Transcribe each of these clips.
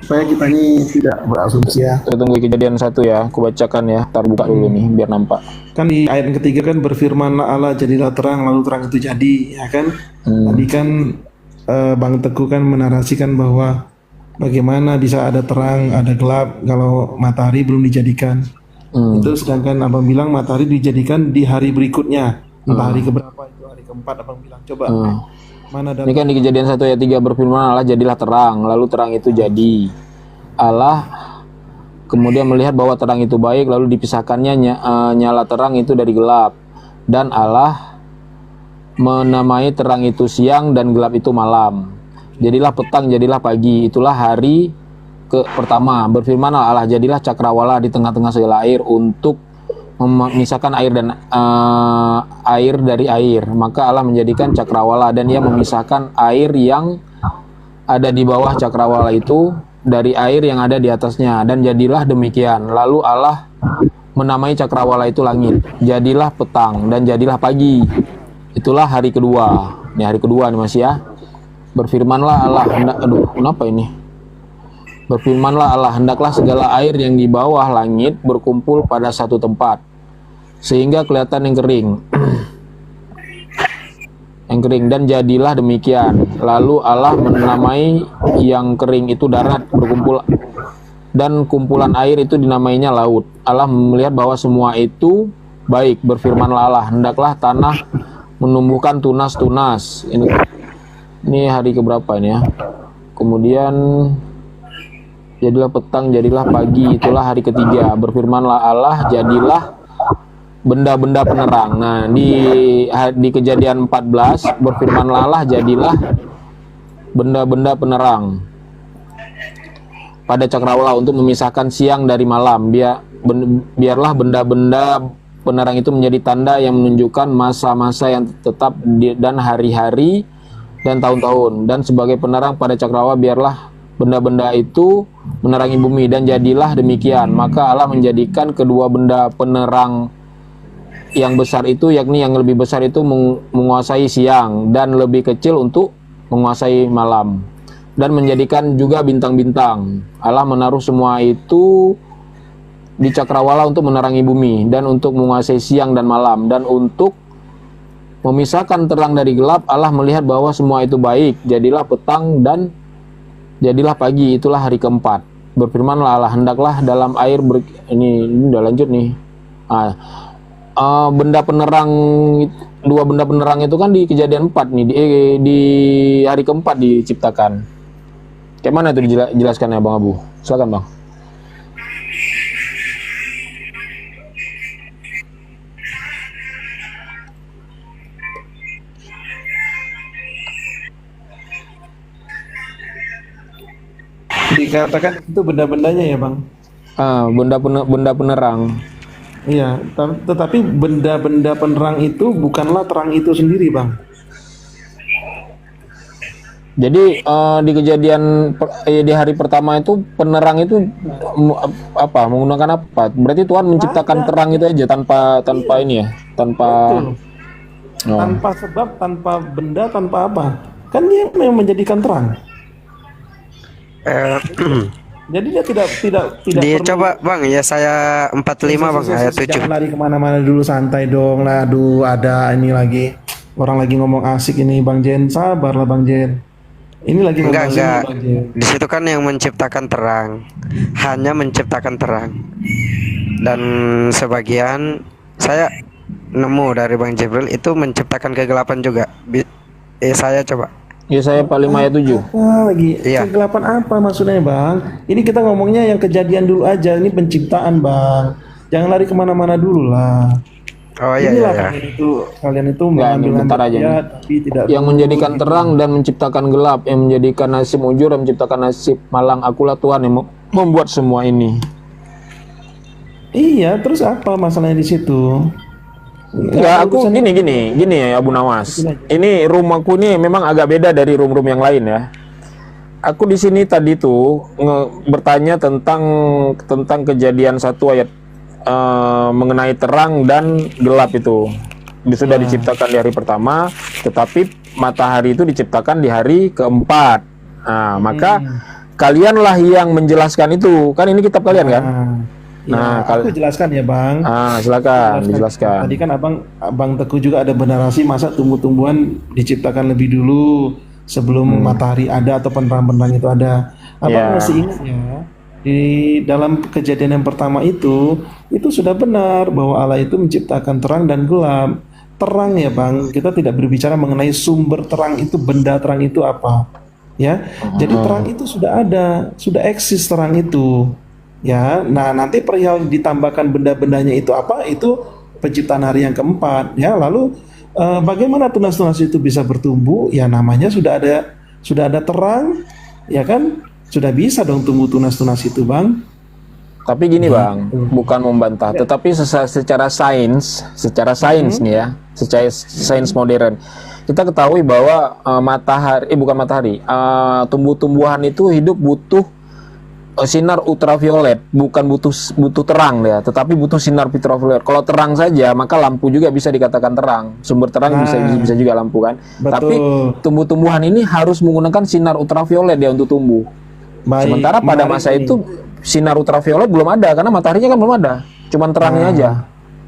supaya kita ini tidak berasumsi ya. Kita tunggu kejadian 1 ya, aku bacakan ya. Tar buka dulu nih biar nampak. Kan di ayat yang ketiga kan berfirmanlah Allah jadilah terang, lalu terang itu jadi, ya kan? Tadi kan Bang Teguh kan menarasikan bahwa bagaimana bisa ada terang, ada gelap kalau matahari belum dijadikan. Itu sedangkan abang bilang matahari dijadikan di hari berikutnya, entah hari keberapa itu, hari keempat abang bilang. Coba mana Ini kan di kejadian 1 ayat 3 berfirman Allah jadilah terang, lalu terang itu jadi. Allah kemudian melihat bahwa terang itu baik, lalu dipisahkannya nyala terang itu dari gelap. Dan Allah menamai terang itu siang dan gelap itu malam. Jadilah petang, jadilah pagi, itulah hari pertama. Berfirman Allah jadilah cakrawala di tengah-tengah segala air untuk memisahkan air dan air dari air. Maka Allah menjadikan cakrawala dan ia memisahkan air yang ada di bawah cakrawala itu dari air yang ada di atasnya, dan jadilah demikian. Lalu Allah menamai cakrawala itu langit. Jadilah petang dan jadilah pagi. Itulah hari kedua. Ini hari kedua nih Mas ya. Berfirmanlah Allah, kenapa ini? Berfirmanlah Allah, hendaklah segala air yang di bawah langit berkumpul pada satu tempat, sehingga kelihatan yang kering. Yang kering, dan jadilah demikian. Lalu Allah menamai yang kering itu darat berkumpul, dan kumpulan air itu dinamainya laut. Allah melihat bahwa semua itu baik. Berfirmanlah Allah, hendaklah tanah menumbuhkan tunas-tunas. Ini hari keberapa ini ya? Kemudian jadilah petang, jadilah pagi, itulah hari ketiga. Berfirmanlah Allah, jadilah benda-benda penerang. Nah, di kejadian 14 berfirmanlah Allah, jadilah benda-benda penerang pada cakrawala untuk memisahkan siang dari malam. Biarlah benda-benda penerang itu menjadi tanda yang menunjukkan masa-masa yang tetap dan hari-hari dan tahun-tahun. Dan sebagai penerang pada cakrawala biarlah benda-benda itu menerangi bumi, dan jadilah demikian. Maka Allah menjadikan kedua benda penerang yang besar itu, yakni yang lebih besar itu menguasai siang dan lebih kecil untuk menguasai malam, dan menjadikan juga bintang-bintang. Allah menaruh semua itu di cakrawala untuk menerangi bumi dan untuk menguasai siang dan malam, dan untuk memisahkan terang dari gelap. Allah melihat bahwa semua itu baik. Jadilah petang dan jadilah pagi, itulah hari keempat. Berfirmanlah Allah, hendaklah dalam air ini udah lanjut nih. Benda penerang, dua benda penerang itu kan di kejadian 4 nih, di hari keempat diciptakan. Kayak mana itu dijelaskan ya Bang Abu? Silakan Bang. dikatakan itu benda-bendanya ya Bang? Benda penerang. Iya, tetapi benda-benda penerang itu bukanlah terang itu sendiri Bang. Jadi di kejadian di hari pertama itu penerang itu menggunakan apa? Berarti Tuhan menciptakan terang itu aja tanpa ini ya, tanpa tanpa sebab, tanpa benda, tanpa apa? Kan dia yang menjadikan terang. Jadi dia tidak dia perlu. Coba Bang ya, saya 45 Bang ayat 7. Jangan lari kemana-mana dulu, santai dong lah. Aduh, ada ini lagi orang lagi ngomong asik ini Bang Jen, sabarlah Bang Jen. Ini lagi enggak. Bang Jen. Di situ kan yang menciptakan terang, hanya menciptakan terang. Dan sebagian saya nemu dari Bang Jibril itu menciptakan kegelapan juga. Saya coba. Yesaya 45 ayat 7. Lagi Iya. kegelapan apa maksudnya Bang? Ini kita ngomongnya yang kejadian dulu aja. Ini penciptaan Bang. Jangan lari kemana-mana dulu lah. Oh iya. Kalian itu mengambil bentar aja nih. Tapi tidak Yang menjadikan terang dan menciptakan gelap, yang menjadikan nasib mujur dan menciptakan nasib malang. Akulah Tuhan yang membuat semua ini. Iya, terus apa masalahnya di situ? Enggak, aku gini ya Abu Nawas. Ini rumahku ini memang agak beda dari room-room yang lain ya. Aku di sini tadi tuh bertanya tentang kejadian 1 ayat mengenai terang dan gelap itu. Sudah diciptakan di hari pertama, tetapi matahari itu diciptakan di hari keempat. Nah, maka kalianlah yang menjelaskan itu. Kan ini kitab kalian kan? Nah, aku jelaskan ya Bang. Silakan dijelaskan. Tadi kan Abang Teguh juga ada benarasi masa tumbuh-tumbuhan diciptakan lebih dulu sebelum matahari ada atau penerang-penerang itu ada. Abang masih ingat ya, di dalam kejadian yang pertama itu sudah benar bahwa Allah itu menciptakan terang dan gelap. Terang ya Bang, kita tidak berbicara mengenai sumber terang itu, benda terang itu apa. Ya, jadi terang itu sudah ada, sudah eksis terang itu. Ya, nah nanti perihal ditambahkan benda-bendanya itu apa? Itu penciptaan hari yang keempat. Ya, lalu bagaimana tunas-tunas itu bisa bertumbuh? Ya namanya sudah ada terang, ya kan? Sudah bisa dong tumbuh tunas-tunas itu, Bang. Tapi gini Bang, bukan membantah, tetapi secara sains nih ya, secara sains modern, kita ketahui bahwa tumbuh-tumbuhan itu hidup butuh sinar ultraviolet, bukan butuh terang ya, tetapi butuh sinar ultraviolet. Kalau terang saja, maka lampu juga bisa dikatakan terang. Sumber terang bisa juga lampu kan. Betul. Tapi tumbuh-tumbuhan ini harus menggunakan sinar ultraviolet ya untuk tumbuh. Sementara pada masa itu sinar ultraviolet belum ada karena mataharinya kan belum ada, cuman terangnya aja.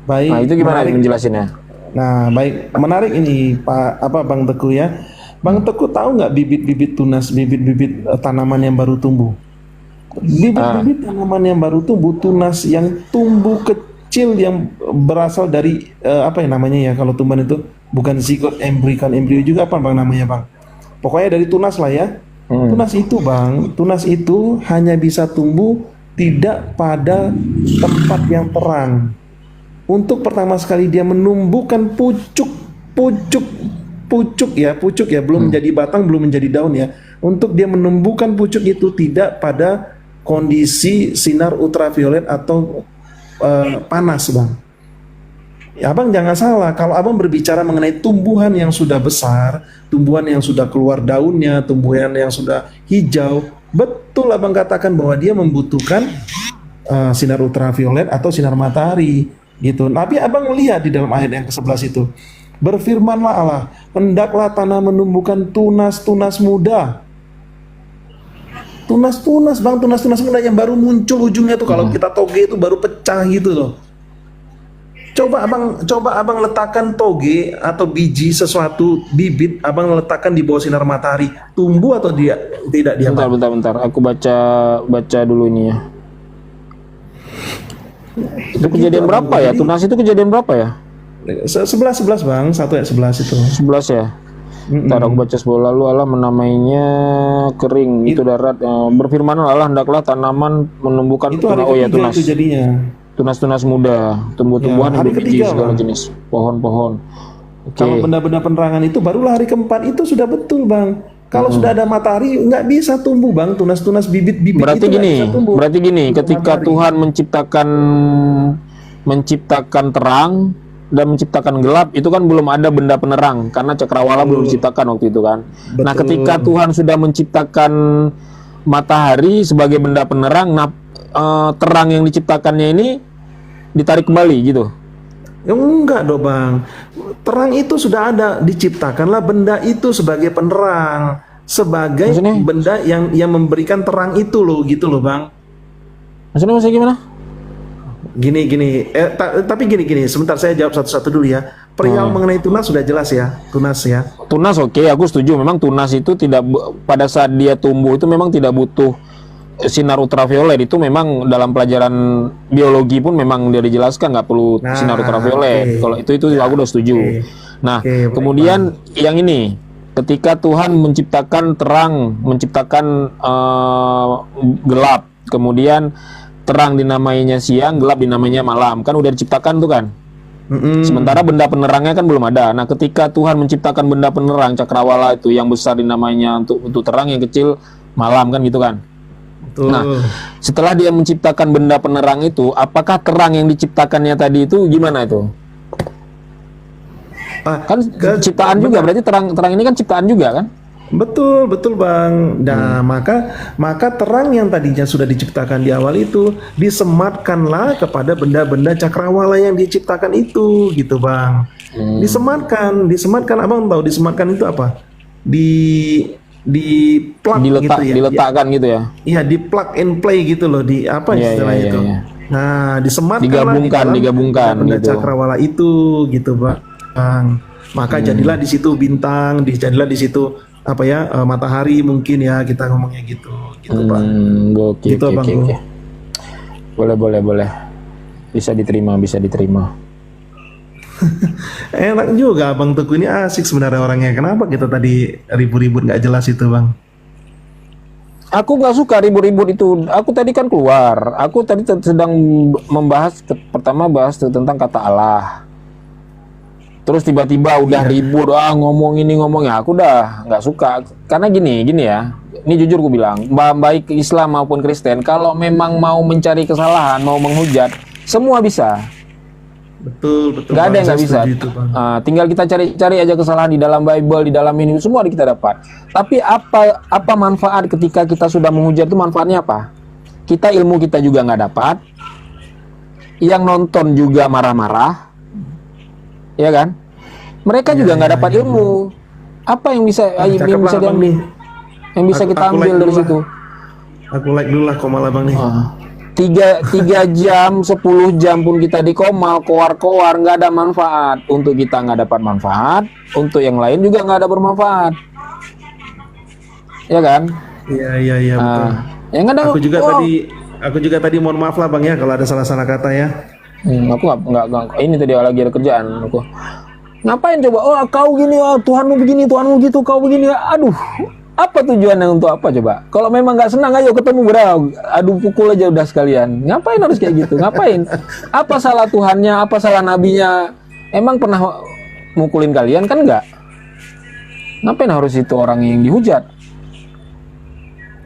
Baik. Nah, itu gimana menjelasinnya? Nah, baik, menarik ini Bang Teguh ya. Bang Teguh tahu nggak bibit-bibit tunas, bibit-bibit tanaman yang baru tumbuh? Bibit-bibit tanaman yang baru tumbuh, tunas yang tumbuh kecil yang berasal dari apa ya namanya ya, kalau tumbuhan itu bukan zigot, embrio juga apa Bang namanya Bang? Pokoknya dari tunas lah ya. Tunas itu Bang, tunas itu hanya bisa tumbuh tidak pada tempat yang terang. Untuk pertama sekali dia menumbuhkan pucuk ya, belum menjadi batang, belum menjadi daun ya. Untuk dia menumbuhkan pucuk itu tidak pada kondisi sinar ultraviolet atau panas Bang. Ya Abang jangan salah, kalau Abang berbicara mengenai tumbuhan yang sudah besar, tumbuhan yang sudah keluar daunnya, tumbuhan yang sudah hijau, betul Abang katakan bahwa dia membutuhkan sinar ultraviolet atau sinar matahari gitu. Tapi Abang melihat di dalam ayat yang ke-11 itu, berfirmanlah Allah, hendaklah tanah menumbuhkan tunas-tunas muda. Tunas-tunas Bang, tunas-tunas muda yang baru muncul ujungnya tuh, kalau kita toge itu baru pecah gitu loh. Coba abang letakkan toge atau biji sesuatu, bibit abang letakkan di bawah sinar matahari, tumbuh atau tidak dia? Bentar, aku baca dulu ini ya. Itu kejadian berapa ya? Tunas itu kejadian berapa ya? 11 Bang, 1 ayat 11 itu. 11 ya. Ntar aku baca sebelum lalu Allah menamainya kering, itu darat. Berfirman Allah, hendaklah tanaman menumbuhkan tunas. Itu jadinya. Tunas-tunas muda, tumbuh-tumbuhan ya, yang berbiji segala jenis, pohon-pohon. Kalau benda-benda penerangan itu barulah hari keempat itu sudah betul Bang. Kalau sudah ada matahari nggak bisa tumbuh Bang, tunas-tunas bibit-bibit berarti itu berarti gini, ketika matahari. Tuhan menciptakan terang dan menciptakan gelap, itu kan belum ada benda penerang karena cakrawala belum diciptakan waktu itu kan. Betul. Nah, ketika Tuhan sudah menciptakan matahari sebagai benda penerang, terang yang diciptakannya ini ditarik kembali gitu. Ya enggak dong Bang, terang itu sudah ada, diciptakanlah benda itu sebagai penerang, sebagai maksudnya? Benda yang memberikan terang itu loh, gitu loh Bang. Maksudnya gimana? Gini, tapi gini, sebentar saya jawab satu-satu dulu ya. Perihal mengenai tunas sudah jelas ya, tunas ya. Tunas oke, aku setuju. Memang tunas itu tidak, pada saat dia tumbuh itu memang tidak butuh sinar ultraviolet. Itu memang dalam pelajaran biologi pun memang dia dijelaskan nggak perlu sinar ultraviolet. Kalau itu aku udah setuju. Kemudian yang ini, ketika Tuhan menciptakan terang, menciptakan gelap, kemudian terang dinamainya siang, gelap dinamainya malam, kan udah diciptakan tuh kan. Sementara benda penerangnya kan belum ada. Nah, ketika Tuhan menciptakan benda penerang cakrawala itu, yang besar dinamainya untuk terang, yang kecil malam kan gitu kan. Betul. Nah, setelah dia menciptakan benda penerang itu, apakah terang yang diciptakannya tadi itu gimana itu? Kan ciptaan juga, berarti terang ini kan ciptaan juga kan? Betul Bang. Nah, maka terang yang tadinya sudah diciptakan di awal itu disematkanlah kepada benda-benda cakrawala yang diciptakan itu, gitu Bang. Disematkan. Abang tahu disematkan itu apa? di plug gitu ya. Diletakkan gitu ya. Iya, di plug and play gitu loh, di apa Iya, istilah iya, itu. iya. Nah, disematkan Digabungkan benda gitu. cakrawala itu gitu, Bang. Maka jadilah di situ bintang, jadilah di situ apa ya, matahari mungkin ya, kita ngomongnya gitu Bang. Oke, Gitu, Bang. oke. Boleh. Bisa diterima. Enak juga Bang Teguh ini, asik sebenarnya orangnya. Kenapa kita tadi ribut-ribut nggak jelas itu, Bang? Aku nggak suka ribut-ribut itu. Aku tadi kan keluar. Aku tadi sedang membahas pertama bahas tentang kata Allah. Terus tiba-tiba udah ribut, ngomong ini ngomong ya. Aku udah nggak suka. Karena gini ya. Ini jujur gue bilang, baik Islam maupun Kristen, kalau memang mau mencari kesalahan, mau menghujat, semua bisa. Betul. Nggak ada yang Bang. nggak bisa. Saya setuju itu, Bang. Tinggal kita cari aja kesalahan di dalam Bible, di dalam ini, semua kita dapat. Tapi apa manfaat ketika kita sudah menghujat itu? Manfaatnya apa? Ilmu kita juga nggak dapat. Yang nonton juga marah-marah, ya kan? Mereka juga nggak dapat ilmu. Apa yang bisa Cakep lah, Bang, nih. yang bisa kita Aku ambil like dari dulu situ? Aku like dulu lah Komal Abang nih. 3 jam, 10 jam pun kita di komal, koar-koar, nggak ada manfaat. Untuk kita nggak dapat manfaat, untuk yang lain juga nggak ada bermanfaat. Ya kan? Iya, betul. Yang ada Aku juga tadi mohon maaf lah Bang ya kalau ada salah-salah kata ya. aku nggak ini tadi lagi ada kerjaan aku. Ngapain coba? Kau gini, Tuhanmu begini, Tuhanmu gitu, kau begini. Aduh, apa tujuannya, untuk apa coba? Kalau memang nggak senang, ayo ketemu, adu pukul aja udah sekalian. Ngapain harus kayak gitu? Ngapain? Apa salah Tuhannya? Apa salah nabinya? Emang pernah mukulin kalian kan nggak? Ngapain harus itu orang yang dihujat?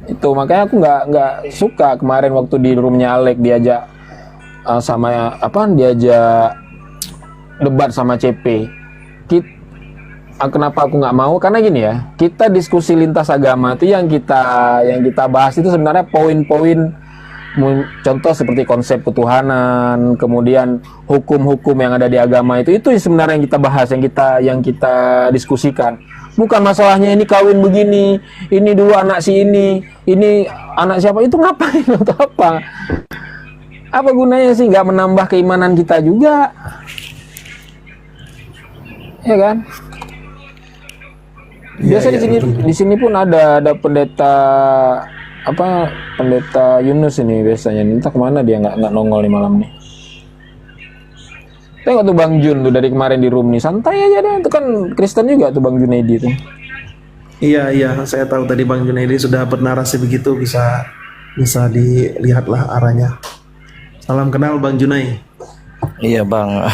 Itu makanya aku nggak suka kemarin waktu di roomnya Alek diajak diajak debat sama CP. Kenapa aku nggak mau? Karena gini ya, kita diskusi lintas agama itu yang kita bahas itu sebenarnya poin-poin, contoh seperti konsep ketuhanan, kemudian hukum-hukum yang ada di agama itu sebenarnya yang kita bahas, yang kita diskusikan. Bukan masalahnya ini kawin begini, ini dulu anak si ini anak siapa, itu ngapain atau apa? Apa gunanya sih? Nggak menambah keimanan kita juga, ya kan? Biasa di sini pun ada pendeta pendeta Yunus ini biasanya. Entah kemana dia nggak nongol nih malam nih. Tengok tuh Bang Jun tuh dari kemarin di room nih, santai aja deh. Itu kan Kristen juga tuh Bang Junaidi tuh. Iya, saya tahu tadi Bang Junaidi sudah bernarasi begitu, bisa dilihatlah arahnya. Salam kenal Bang Junai. Iya Bang.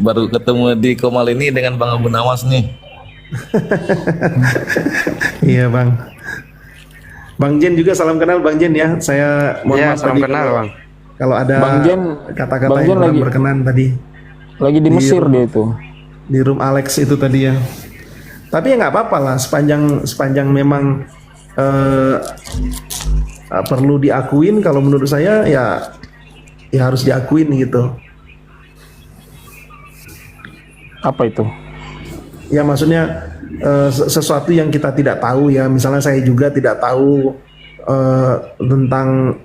baru ketemu di Komal ini dengan Bang Abu Nawas nih. Iya Bang. Bang Jen juga salam kenal Bang Jen ya. Saya mohon maaf salam tadi kenal Bang. kalau ada Bang Jen, kata-kata Bang yang Jen kurang berkenan tadi. Lagi di Mesir dia itu. Di room Alex itu tadi ya. Tapi ya nggak apa-apa lah, sepanjang memang perlu diakuin. Kalau menurut saya ya harus diakuin gitu. Apa itu? Ya maksudnya sesuatu yang kita tidak tahu ya. Misalnya saya juga tidak tahu tentang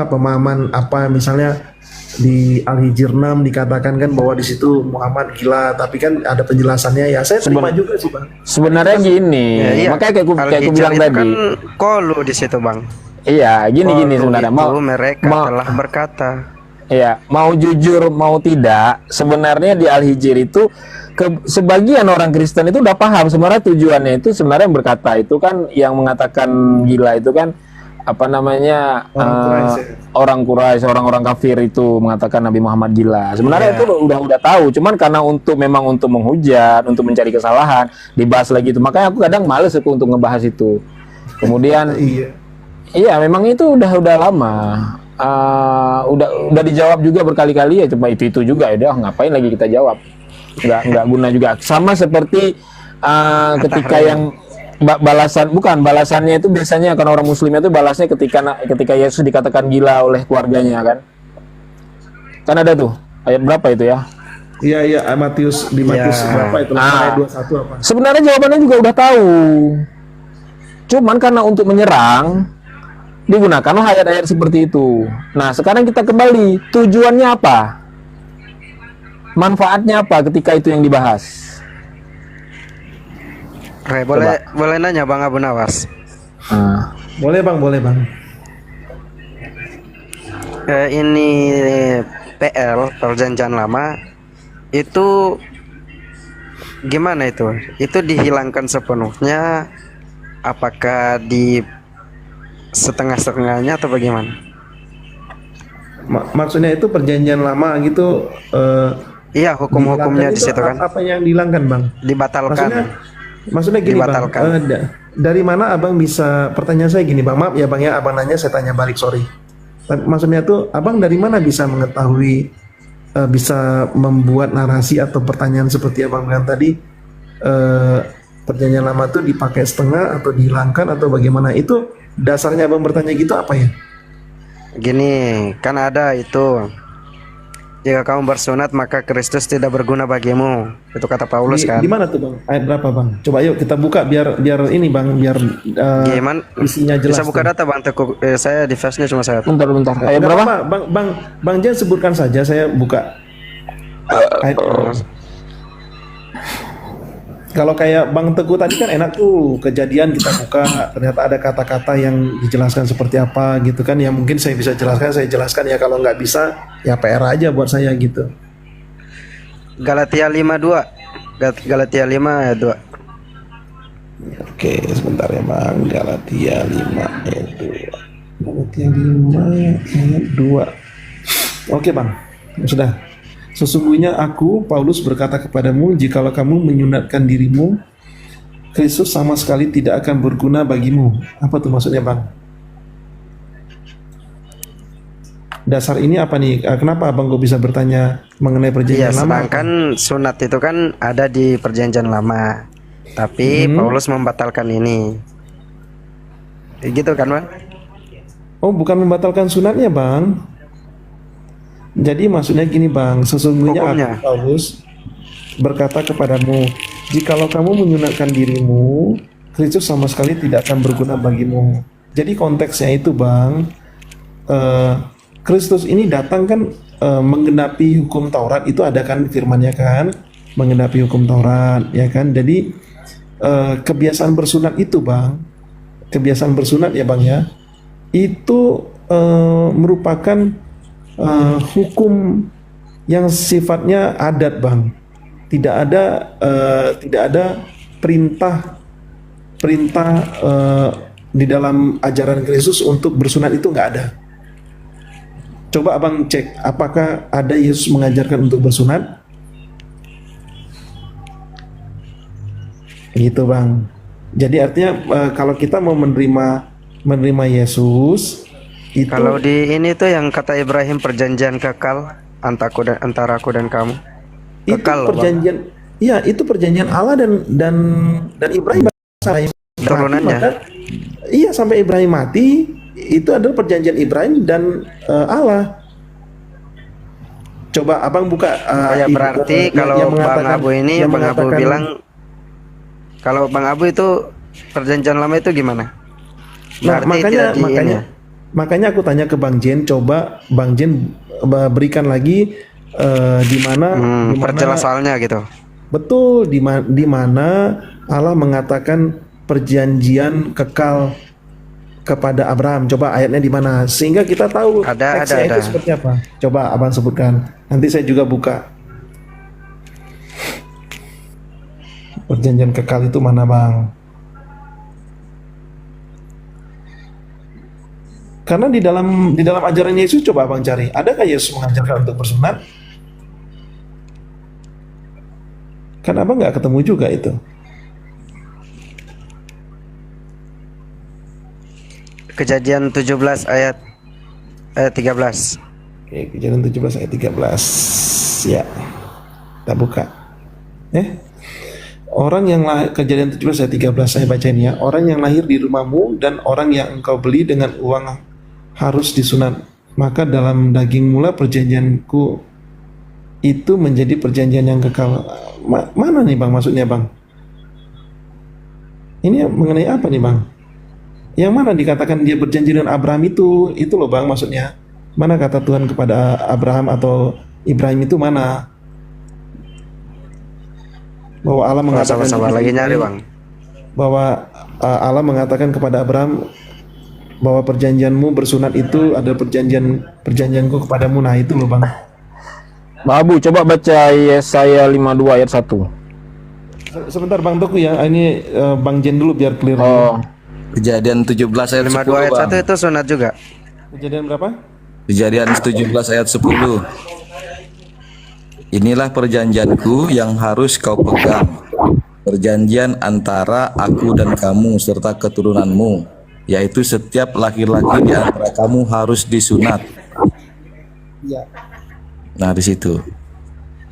pemahaman misalnya di Al-Hijr 6 dikatakan kan bahwa di situ Muhammad gila, tapi kan ada penjelasannya ya. Saya terima juga sih Bang. Sebenarnya gini, makanya kayak aku bilang tadi. Kan kolu di situ Bang. Iya, gini sebenarnya. Mereka telah berkata. Iya, mau jujur mau tidak, sebenarnya di Al-Hijr itu sebagian orang Kristen itu udah paham sebenarnya tujuannya itu sebenarnya yang berkata itu kan, yang mengatakan gila itu kan orang Quraisy, orang-orang kafir itu mengatakan Nabi Muhammad gila. Sebenarnya itu udah tahu, cuman karena untuk menghujat, untuk mencari kesalahan, dibahas lagi itu. Makanya aku kadang males untuk ngebahas itu. Kemudian iya memang itu udah lama. Udah dijawab juga berkali-kali ya, cuma itu juga ya udah ngapain lagi kita jawab, nggak guna juga. Sama seperti ketika yang balasannya itu biasanya kan orang Muslimnya itu balasnya ketika Yesus dikatakan gila oleh keluarganya kan ada tuh ayat berapa itu ya, Iya iya Matius di Matius Ya. berapa itu? Ah. Ayat 21 apa? Sebenarnya jawabannya juga udah tahu. Cuman karena untuk menyerang digunakanlah ayat-ayat seperti itu. Nah, sekarang kita kembali, tujuannya apa? Manfaatnya apa ketika itu yang dibahas? Oke, boleh nanya Bang Abu Nawas. Nah, Boleh Bang, boleh Bang. Ini PL Perjanjian Lama itu gimana itu? Itu dihilangkan sepenuhnya? Apakah di setengah-setengahnya atau bagaimana? Maksudnya itu perjanjian lama gitu Iya, hukum-hukumnya dihilangkan di itu situ kan apa yang dihilangkan Bang? dibatalkan. Maksudnya gini Dibatalkan. Bang, dari mana Abang bisa, pertanyaan saya gini Bang, maaf ya Bang ya, Abang nanya saya tanya balik, sorry. Maksudnya tuh Abang dari mana bisa mengetahui, bisa membuat narasi atau pertanyaan seperti Abang bilang tadi, perjanjian lama tuh dipakai setengah atau dihilangkan atau bagaimana? Itu dasarnya Abang bertanya gitu apa ya? Gini, kan ada itu. Jika kamu bersunat maka Kristus tidak berguna bagimu. Itu kata Paulus kan. Di mana tuh Bang? Ayat berapa Bang? Coba yuk kita buka biar ini Bang, biar Gimana? isinya jelas. Bisa buka tuh. data Bang Teguh. Saya di verse-nya cuma satu. bentar. Ayat Nggak berapa? apa-apa, Bang Jen sebutkan saja, saya buka. Ayat. Kalau kayak Bang Teguh tadi kan enak tuh, Kejadian kita buka, ternyata ada kata-kata yang dijelaskan seperti apa gitu kan, yang mungkin saya bisa jelaskan, saya jelaskan ya, kalau nggak bisa ya PR aja buat saya gitu. Galatia 5:2. Galatia 5 ayat 2. Oke, sebentar ya Bang, Galatia 5 ayat 2. Galatia 5 ayat 2. Oke Bang, sudah. Sesungguhnya aku, Paulus, berkata kepadamu, jikalau kamu menyunatkan dirimu, Kristus sama sekali tidak akan berguna bagimu. Apa tuh maksudnya Bang? Dasar ini apa nih? Kenapa Abang kok bisa bertanya mengenai Iya, perjanjian lama? sedangkan sunat itu kan ada di perjanjian lama. Tapi Paulus membatalkan ini. Gitu kan, Bang? Oh, bukan membatalkan sunatnya Bang. Jadi maksudnya gini Bang, sesungguhnya Hukumnya. aku, Paulus, berkata kepadamu, jikalau kamu menyunatkan dirimu, Kristus sama sekali tidak akan berguna bagimu. Jadi konteksnya itu Bang, Kristus ini datang kan menggenapi hukum Taurat, itu ada kan firmannya kan, menggenapi hukum Taurat, ya kan. Jadi kebiasaan bersunat itu Bang, kebiasaan bersunat ya Bang ya, itu merupakan hukum yang sifatnya adat Bang. Tidak ada perintah di dalam ajaran Kristus untuk bersunat, itu nggak ada. Coba Abang cek apakah ada Yesus mengajarkan untuk bersunat, gitu Bang. Jadi artinya kalau kita mau menerima Yesus itu, Kalau di ini tuh yang kata Ibrahim perjanjian kekal antara aku dan kamu. itu Kekal loh, Bang. perjanjian, iya itu perjanjian Allah dan Ibrahim sampai Turunannya. iya sampai Ibrahim mati, itu adalah perjanjian Ibrahim dan Allah. Coba Abang buka. Ya berarti kalau yang Bang mengatakan- Abu ini, yang Bang Abu mengatakan- bilang kalau Bang Abu itu perjanjian lama itu gimana? Nah, Berarti tidak di ini ya? makanya aku tanya ke Bang Jen, coba Bang Jen berikan lagi di mana Perjelas soalnya gitu. betul di mana Allah mengatakan perjanjian kekal kepada Abraham. Coba ayatnya di mana sehingga kita tahu Ada, teksnya itu ada. seperti apa. Coba Abang sebutkan. Nanti saya juga buka. Perjanjian kekal itu mana Bang? Karena di dalam ajaran Yesus, coba Abang cari, adakah Yesus mengajarkan untuk bersunat? Kan Abang nggak ketemu juga itu. Kejadian 17 ayat 13. Oke, Kejadian 17 ayat 13. Ya. Kita buka. Orang yang Kejadian 17 ayat 13 saya bacain ya. Orang yang lahir di rumahmu dan orang yang engkau beli dengan uang harus disunat. Maka dalam daging mula perjanjianku itu menjadi perjanjian yang kekal. Mana nih Bang maksudnya Bang? Ini mengenai apa nih Bang? Yang mana dikatakan dia berjanji dengan Abraham itu loh Bang maksudnya. Mana kata Tuhan kepada Abraham atau Ibrahim itu mana? Bahwa Allah mengatakan Sabar lagi nyari bang. bahwa Allah mengatakan kepada Abraham bahwa perjanjianmu bersunat itu ada perjanjianku kepadamu. Nah itu loh Bang. Bang Abu, coba baca Yesaya 52 ayat 1. Sebentar Bang Teguh ya, ini Bang Jen dulu biar clear. Oh, Kejadian 17 ayat 10 52 ayat bang. 1 itu sunat juga. Kejadian berapa? Kejadian 17 ayat 10. Inilah perjanjianku yang harus kau pegang, perjanjian antara aku dan kamu serta keturunanmu, yaitu setiap laki-laki di antara kamu harus disunat. Iya. Nah di situ.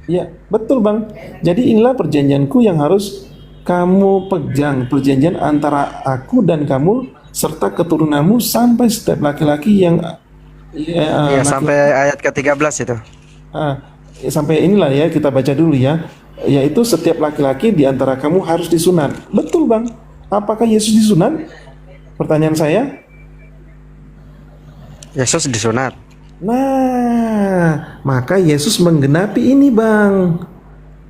Iya, betul Bang. Jadi inilah perjanjianku yang harus kamu pegang, perjanjian antara aku dan kamu serta keturunanmu sampai setiap laki-laki yang Iya sampai ayat ke-13 itu. sampai inilah ya kita baca dulu ya, yaitu setiap laki-laki di antara kamu harus disunat. Betul Bang. Apakah Yesus disunat? Pertanyaan saya. Yesus disunat. Nah, maka Yesus menggenapi ini Bang.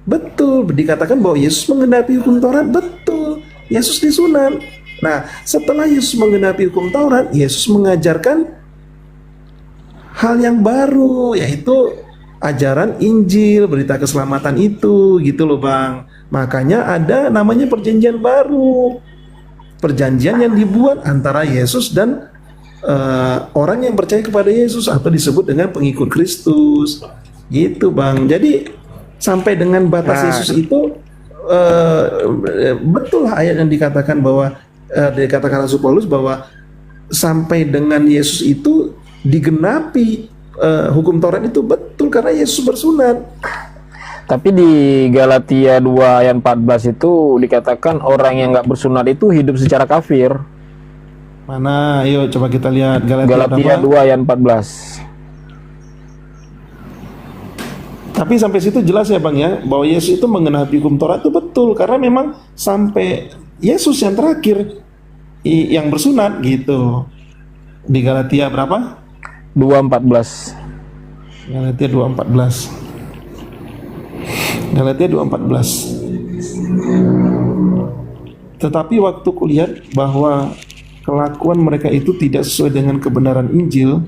Betul, dikatakan bahwa Yesus menggenapi hukum Taurat. Betul, Yesus disunat. Nah, setelah Yesus menggenapi hukum Taurat, Yesus mengajarkan hal yang baru, yaitu ajaran Injil, berita keselamatan itu, gitu loh Bang. Makanya ada namanya perjanjian baru. Perjanjian yang dibuat antara Yesus dan orang yang percaya kepada Yesus atau disebut dengan pengikut Kristus. Gitu Bang. Jadi sampai dengan batas Yesus itu betul ayat yang dikatakan bahwa dikatakan Rasul Paulus bahwa sampai dengan Yesus itu digenapi hukum Taurat itu betul karena Yesus bersunat. tapi di Galatia 2 ayat 14 itu dikatakan orang yang nggak bersunat itu hidup secara kafir. Mana? Ayo coba kita lihat Galatia 2 ayat 14. Tapi sampai situ jelas ya Bang ya, bahwa Yesus itu mengenapi hukum Taurat itu betul karena memang sampai Yesus yang terakhir yang bersunat gitu. Di Galatia berapa? 2:14. Galatia 2:14. Galatia 2:14. Tetapi waktu kulihat bahwa kelakuan mereka itu tidak sesuai dengan kebenaran Injil,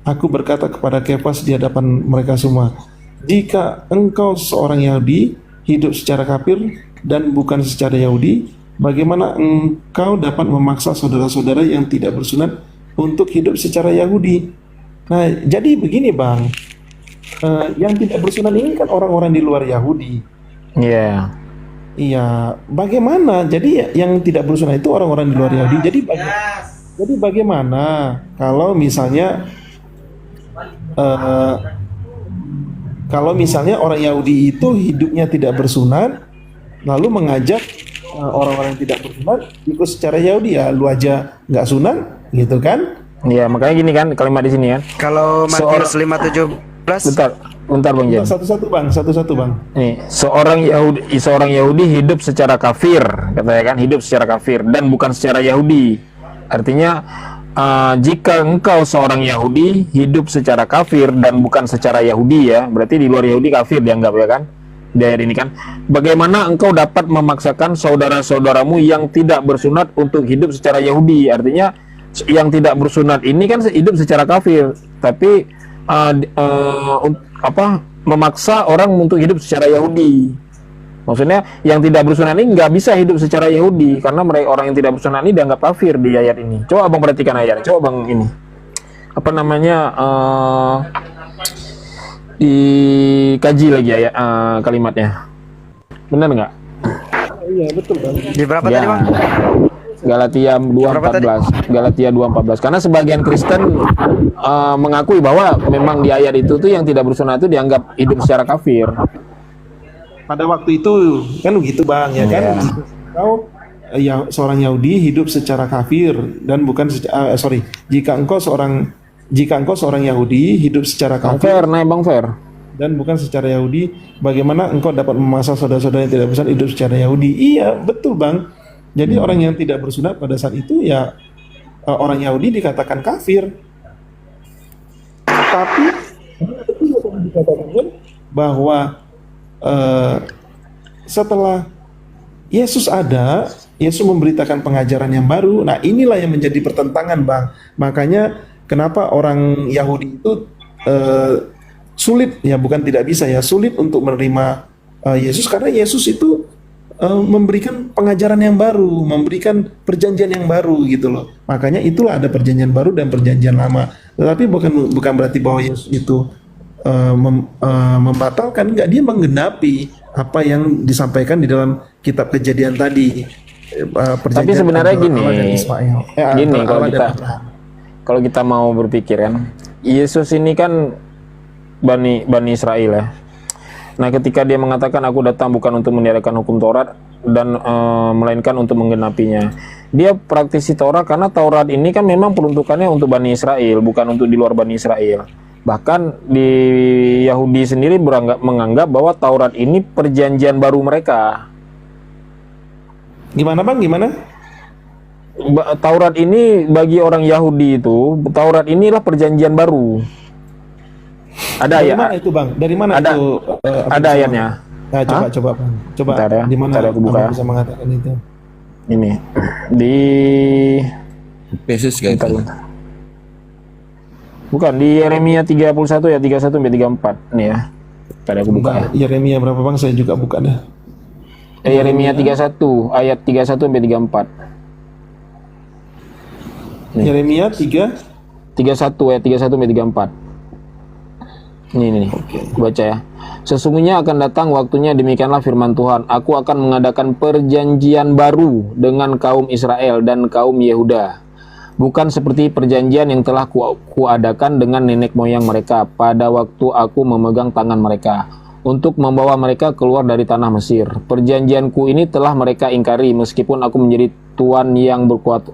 aku berkata kepada Kefas di hadapan mereka semua, jika engkau seorang Yahudi hidup secara kafir dan bukan secara Yahudi, bagaimana engkau dapat memaksa saudara-saudara yang tidak bersunat untuk hidup secara Yahudi? Nah, jadi begini Bang, yang tidak bersunat ini kan orang-orang di luar Yahudi. Iya. Iya, bagaimana? Jadi yang tidak bersunat itu orang-orang di luar Yahudi. Jadi bagaimana kalau misalnya orang Yahudi itu hidupnya tidak bersunat, lalu mengajak orang-orang yang tidak bersunat ikut secara Yahudi, ya lu aja nggak sunat, gitu kan? Iya, makanya gini kan kalimat di sini kan. Kalau Matius 5:17. Bentar Bang Jen. Satu-satu Bang. Nih, seorang Yahudi hidup secara kafir, katanya kan, hidup secara kafir dan bukan secara Yahudi. Artinya jika engkau seorang Yahudi hidup secara kafir dan bukan secara Yahudi ya, berarti di luar Yahudi kafir dianggap ya kan? Di ayat ini kan, bagaimana engkau dapat memaksakan saudara-saudaramu yang tidak bersunat untuk hidup secara Yahudi? Artinya yang tidak bersunat ini kan hidup secara kafir, tapi memaksa orang untuk hidup secara Yahudi. Maksudnya yang tidak bersunat ini nggak bisa hidup secara Yahudi karena mereka orang yang tidak bersunat ini dianggap kafir di ayat ini. Coba Abang perhatikan ayat, coba Bang ini apa namanya dikaji lagi ayat kalimatnya, benar nggak? Iya betul Bang. Di berapa Ya. tadi bang? Galatia 2:14. Galatia 2:14. Karena sebagian Kristen mengakui bahwa memang di ayat itu tuh yang tidak bersunat itu dianggap hidup secara kafir. Pada waktu itu kan begitu Bang ya kan? Jika engkau seorang Yahudi hidup secara kafir dan bukan jika engkau seorang Yahudi hidup secara Bang kafir Fer, naik Bang Fer. dan bukan secara Yahudi. Bagaimana engkau dapat memaksa saudara-saudara yang tidak bersunat hidup secara Yahudi? Iya, betul Bang. Jadi orang yang tidak bersunat pada saat itu ya orang Yahudi dikatakan kafir. Tapi dikatakan bahwa setelah Yesus ada, Yesus memberitakan pengajaran yang baru. Nah, inilah yang menjadi pertentangan, Bang. Makanya kenapa orang Yahudi itu sulit, ya bukan tidak bisa ya, sulit untuk menerima Yesus, karena Yesus itu memberikan pengajaran yang baru, memberikan perjanjian yang baru gitu loh. Makanya itulah ada perjanjian baru dan perjanjian lama. Tetapi bukan berarti bahwa Yesus itu membatalkan, enggak, dia menggenapi apa yang disampaikan di dalam kitab Kejadian tadi. Tapi sebenarnya gini, gini kalau kita mau berpikir kan, Yesus ini kan Bani Israel ya. Nah, ketika dia mengatakan aku datang bukan untuk meniadakan hukum Taurat dan melainkan untuk menggenapinya. Dia praktisi Taurat karena Taurat ini kan memang peruntukannya untuk Bani Israel, bukan untuk di luar Bani Israel. Bahkan di Yahudi sendiri menganggap bahwa Taurat ini perjanjian baru mereka. Gimana Bang? Gimana? Taurat ini bagi orang Yahudi itu, Taurat inilah perjanjian baru. Ada dari ayat. mana itu Bang? Dari mana ada, itu? Ada ayatnya. Nah, coba Bang. Coba. Bentar ya, di mana aku buka. bisa mengatakan itu? Ini di Yesus kayak itu. Bukan, di Yeremia 31 ya 31 sampai 34 nih ya. Tadi aku buka. Nah, Yeremia berapa Bang? Saya juga buka dah. Yeremia 31 ayat 31 sampai 34. Nih. Yeremia 31 ayat 31 sampai 34. Ini. Baca ya. Sesungguhnya akan datang waktunya, demikianlah firman Tuhan, aku akan mengadakan perjanjian baru dengan kaum Israel dan kaum Yehuda, bukan seperti perjanjian yang telah kuadakan dengan nenek moyang mereka pada waktu aku memegang tangan mereka untuk membawa mereka keluar dari tanah Mesir. Perjanjianku ini telah mereka ingkari meskipun aku menjadi Tuhan yang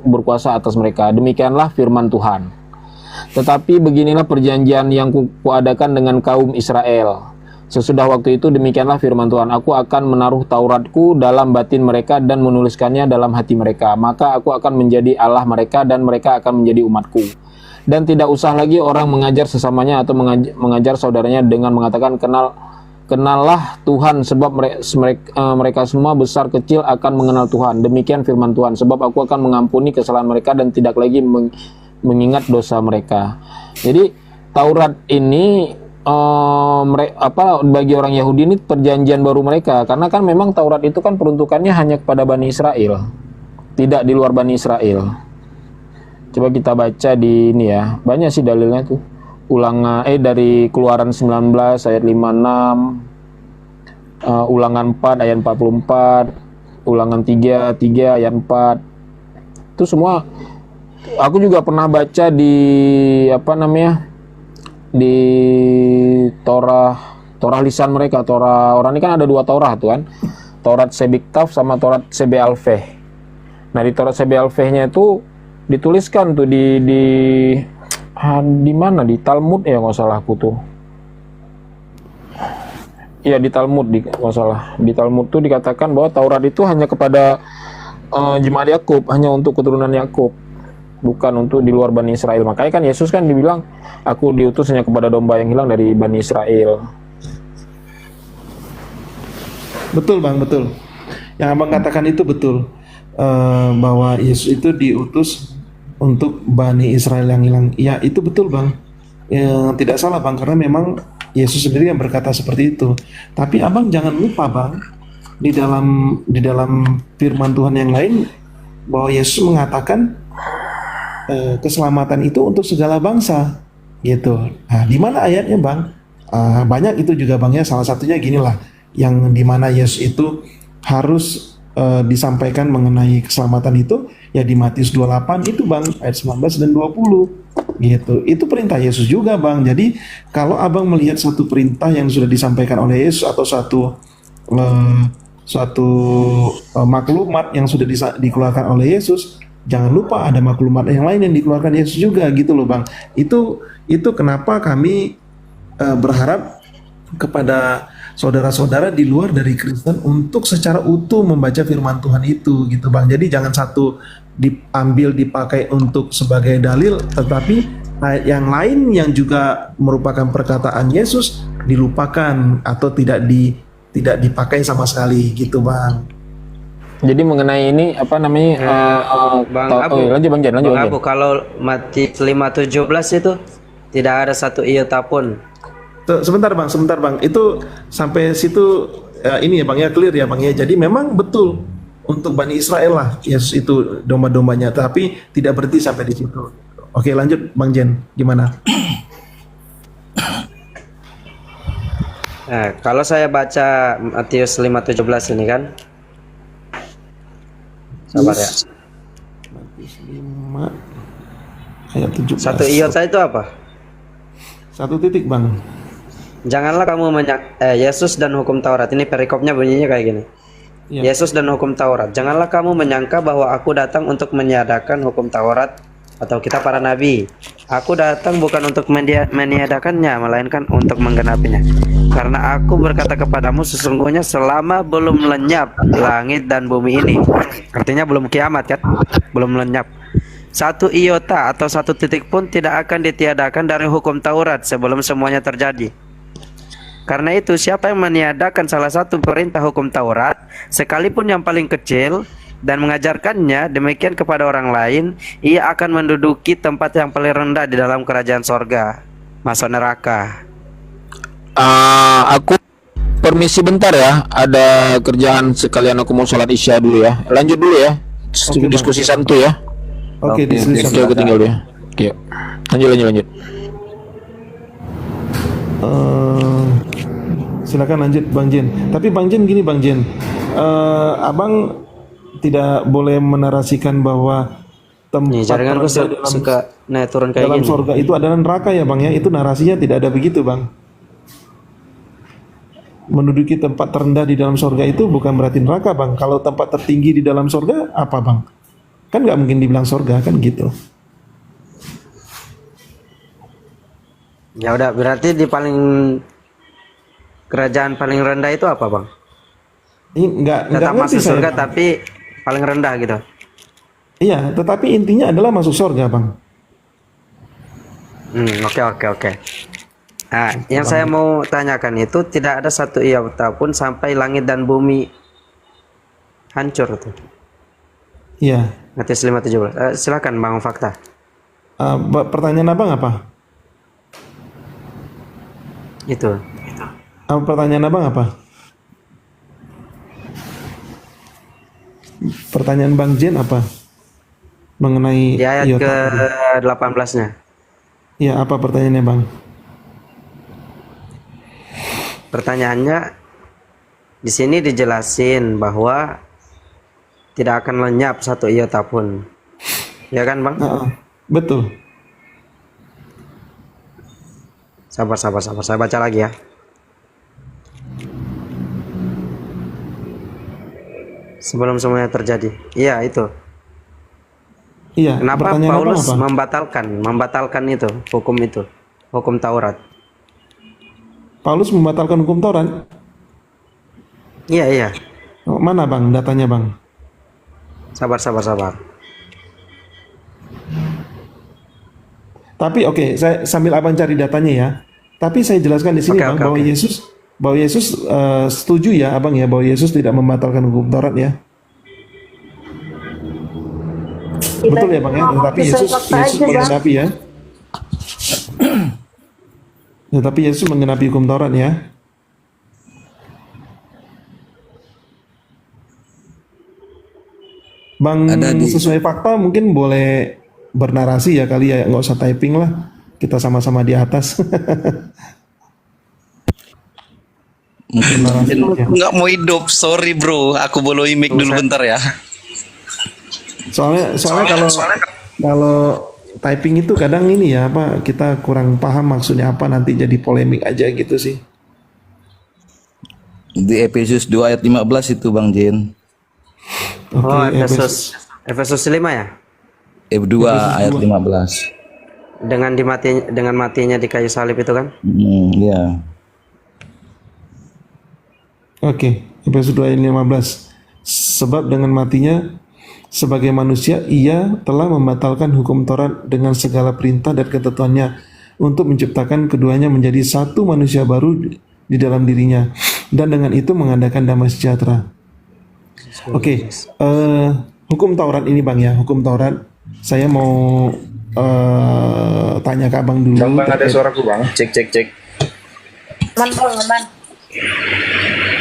berkuasa atas mereka. Demikianlah firman Tuhan. Tetapi beginilah perjanjian yang kuadakan dengan kaum Israel. Sesudah waktu itu, demikianlah firman Tuhan, aku akan menaruh Tauratku dalam batin mereka dan menuliskannya dalam hati mereka. Maka aku akan menjadi Allah mereka dan mereka akan menjadi umatku. Dan tidak usah lagi orang mengajar sesamanya atau mengajar saudaranya dengan mengatakan kenallah Tuhan, sebab mereka semua besar kecil akan mengenal Tuhan. Demikian firman Tuhan, sebab aku akan mengampuni kesalahan mereka dan tidak lagi mengingat dosa mereka. Jadi Taurat ini bagi orang Yahudi ini perjanjian baru mereka, karena kan memang Taurat itu kan peruntukannya hanya kepada Bani Israel, tidak di luar Bani Israel. Coba kita baca di ini ya, banyak sih dalilnya tuh. Dari Keluaran 19 ayat 56, Ulangan 4 ayat 44, Ulangan 3 ayat 4. Itu semua aku juga pernah baca di di Torah lisan mereka. Torah orang ini kan ada dua Torah tuh kan, Taurat Sebiktaf sama Taurat Sebe Alfeh. Nah, di Taurat Sebe Alfehnya itu dituliskan tuh di mana, di Talmud ya nggak salah aku tuh. Iya, di Talmud, nggak salah, di Talmud tuh dikatakan bahwa Taurat itu hanya kepada jemaat Yakub, hanya untuk keturunan Yakub, bukan untuk di luar Bani Israel. Makanya kan Yesus kan dibilang, aku diutus hanya kepada domba yang hilang dari Bani Israel. Betul Bang, betul. Yang Abang katakan itu betul. Bahwa Yesus itu diutus untuk Bani Israel yang hilang. Ya, itu betul Bang. Tidak salah Bang, karena memang Yesus sendiri yang berkata seperti itu. Tapi Abang jangan lupa Bang, di dalam firman Tuhan yang lain, bahwa Yesus mengatakan keselamatan itu untuk segala bangsa, gitu. Nah, di mana ayatnya Bang? Banyak itu juga Bang ya. Salah satunya ginilah, yang di mana Yesus itu harus disampaikan mengenai keselamatan itu ya di Matius 28 itu Bang, ayat 19 dan 20 gitu. Itu perintah Yesus juga Bang. Jadi kalau Abang melihat satu perintah yang sudah disampaikan oleh Yesus atau suatu maklumat yang sudah dikeluarkan oleh Yesus, jangan lupa ada maklumat yang lain yang dikeluarkan Yesus juga gitu loh Bang. Itu kenapa kami berharap kepada saudara-saudara di luar dari Kristen untuk secara utuh membaca firman Tuhan itu gitu Bang. Jadi jangan satu diambil dipakai untuk sebagai dalil, tetapi yang lain yang juga merupakan perkataan Yesus dilupakan atau tidak dipakai sama sekali gitu Bang. Jadi mengenai ini apa namanya? Bang Abu, lanjut Bang Jen, lanjut Bang Bang Abu, Jen. kalau Matius 5:17 itu tidak ada satu iota pun. Sebentar bang, itu sampai situ ini ya bang ya, clear ya bang ya. Jadi memang betul untuk Bani Israel lah Yesus itu domba-dombanya, tapi tidak berhenti sampai di situ. Oke lanjut bang Jen, gimana? Nah, kalau saya baca Matius 5:17 ini kan, sabar ya. 5 ayat 17. Satu iota itu apa? Satu titik bang. Janganlah kamu Yesus dan hukum Taurat. Ini perikopnya bunyinya kayak gini. Ya. Yesus dan hukum Taurat. Janganlah kamu menyangka bahwa aku datang untuk meniadakan hukum Taurat atau kita para nabi. Aku datang bukan untuk meniadakannya, melainkan untuk menggenapinya. Karena aku berkata kepadamu, sesungguhnya selama belum lenyap langit dan bumi ini. Artinya belum kiamat kan? Belum lenyap. Satu iota atau satu titik pun tidak akan ditiadakan dari hukum Taurat sebelum semuanya terjadi. Karena itu, siapa yang meniadakan salah satu perintah hukum Taurat, sekalipun yang paling kecil, dan mengajarkannya demikian kepada orang lain, ia akan menduduki tempat yang paling rendah di dalam kerajaan sorga, masuk neraka. Aku permisi bentar ya, ada kerjaan sekalian, aku mau sholat isya dulu ya. Lanjut dulu ya, Oke, diskusi santuy ya. Oke, diskusi. Oke, aku tinggal ya. Oke, lanjut. Silakan lanjut Bang Jen. Tapi Bang Jen gini Bang Jen, abang tidak boleh menarasikan bahwa Nih, tempat jaringanku terendah suka naik turun kayak dalam gini. surga itu adalah neraka ya Bang ya. Itu narasinya tidak ada begitu Bang. Menduduki tempat terendah di dalam surga itu bukan berarti neraka Bang. Kalau tempat tertinggi di dalam surga apa Bang? Kan nggak mungkin dibilang surga kan gitu. Ya udah, berarti di kerajaan paling rendah itu apa bang? Ini nggak Tetap ngerti masuk saya, surga Bang. tapi paling rendah gitu. Iya, tetapi intinya adalah masuk surga Bang. Oke. Nah, yang saya mau tanyakan itu tidak ada satu iota pun sampai langit dan bumi hancur tuh. Iya. Matius 5:17. Silakan Bang Fakta. Pertanyaan abang apa? Itu. Pertanyaan abang apa? Pertanyaan Bang Jen apa? Mengenai Di ayat iota. ke-18-nya. Iya, apa pertanyaannya Bang? Pertanyaannya di sini dijelasin bahwa tidak akan lenyap satu iota pun. Ya kan, Bang? Betul. Sabar. Saya baca lagi ya. Sebelum semuanya terjadi. Iya, itu. Iya, Kenapa pertanyaan abang Paulus apa? membatalkan itu, hukum Taurat? Paulus membatalkan hukum Taurat. Iya. Mana Bang datanya Bang? Sabar. Tapi oke, saya sambil abang cari datanya ya. Tapi saya jelaskan di sini Oke, Bang oke, bahwa oke. Yesus setuju ya abang ya bahwa Yesus tidak membatalkan hukum Taurat ya. Betul ya Bang ya. Tetapi Yesus menggenapi ya. Tetapi Yesus menggenapi hukum Taurat ya. Bang, sesuai fakta mungkin boleh bernarasi ya kali ya, nggak usah typing lah. Kita sama-sama di atas. Aku nggak mau hidup, sorry bro, aku boleh mic dulu bentar ya. Soalnya kalau typing itu kadang ini ya apa kita kurang paham maksudnya apa, nanti jadi polemik aja gitu sih. Di Efesus 2 ayat 15 itu Bang Jen. Oke, Efesus 5 ya? F2 ayat 15. Dengan matinya di kayu salib itu kan? Ya. Oke, Efesus 2 ayat 15. Sebab dengan matinya sebagai manusia ia telah membatalkan hukum Taurat dengan segala perintah dan ketentuannya untuk menciptakan keduanya menjadi satu manusia baru di dalam dirinya dan dengan itu mengadakan damai sejahtera. Oke, hukum Taurat ini Bang ya, hukum Taurat. Saya mau tanya ke Abang dulu. Bang, ada suaraku bang. Cek. Aman.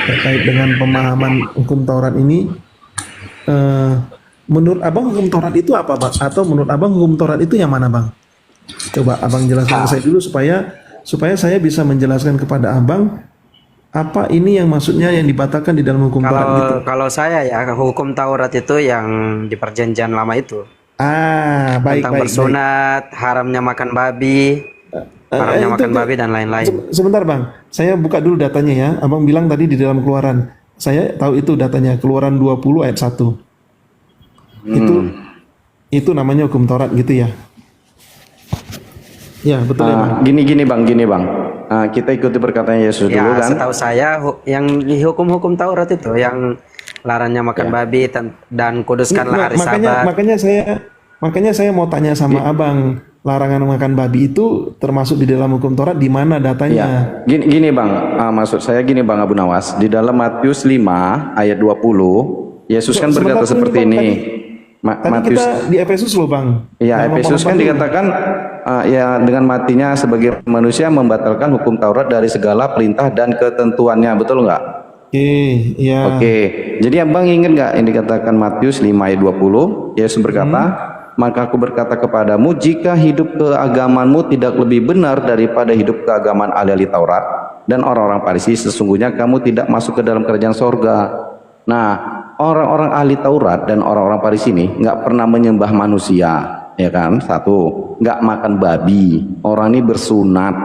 Terkait dengan pemahaman hukum Taurat ini, menurut Abang hukum Taurat itu apa Bang? Atau menurut Abang hukum Taurat itu yang mana Bang? Coba Abang jelaskan ke saya dulu supaya saya bisa menjelaskan kepada Abang apa ini yang maksudnya yang dibatalkan di dalam hukum Taurat gitu. Kalau saya ya, hukum Taurat itu yang di perjanjian lama itu. Baik. Tentang bersunat, haramnya makan babi, babi dan lain-lain. Sebentar Bang, saya buka dulu datanya ya. Abang bilang tadi di dalam Keluaran. Saya tahu itu datanya, Keluaran 20 ayat 1. Itu namanya hukum Taurat gitu ya. Ya, betul ya Bang. Gini bang. Kita ikuti perkataan Yesus dulu kan. Setahu saya yang di hukum-hukum Taurat itu yang larangnya makan babi dan kuduskanlah hari Sabat. Makanya saya mau tanya sama Abang, larangan makan babi itu termasuk di dalam hukum Taurat di mana datanya? Ya, gini bang, maksud saya gini bang Abu Nawas, di dalam Matius 5 ayat 20, Yesus kan berkata seperti ini. Tadi kita di Efesus loh Bang. Ya, Efesus kan dikatakan ya dengan matinya sebagai manusia membatalkan hukum Taurat dari segala perintah dan ketentuannya, betul nggak? Oke. Jadi Abang ingat nggak yang dikatakan Matius 5 ayat 20? Yesus berkata, maka aku berkata kepadamu, jika hidup keagamanmu tidak lebih benar daripada hidup keagamaan ahli Taurat dan orang-orang Farisi, sesungguhnya kamu tidak masuk ke dalam kerajaan sorga. Nah, orang-orang ahli Taurat dan orang-orang Farisi ini nggak pernah menyembah manusia, ya kan? Satu, nggak makan babi, orang ini bersunat.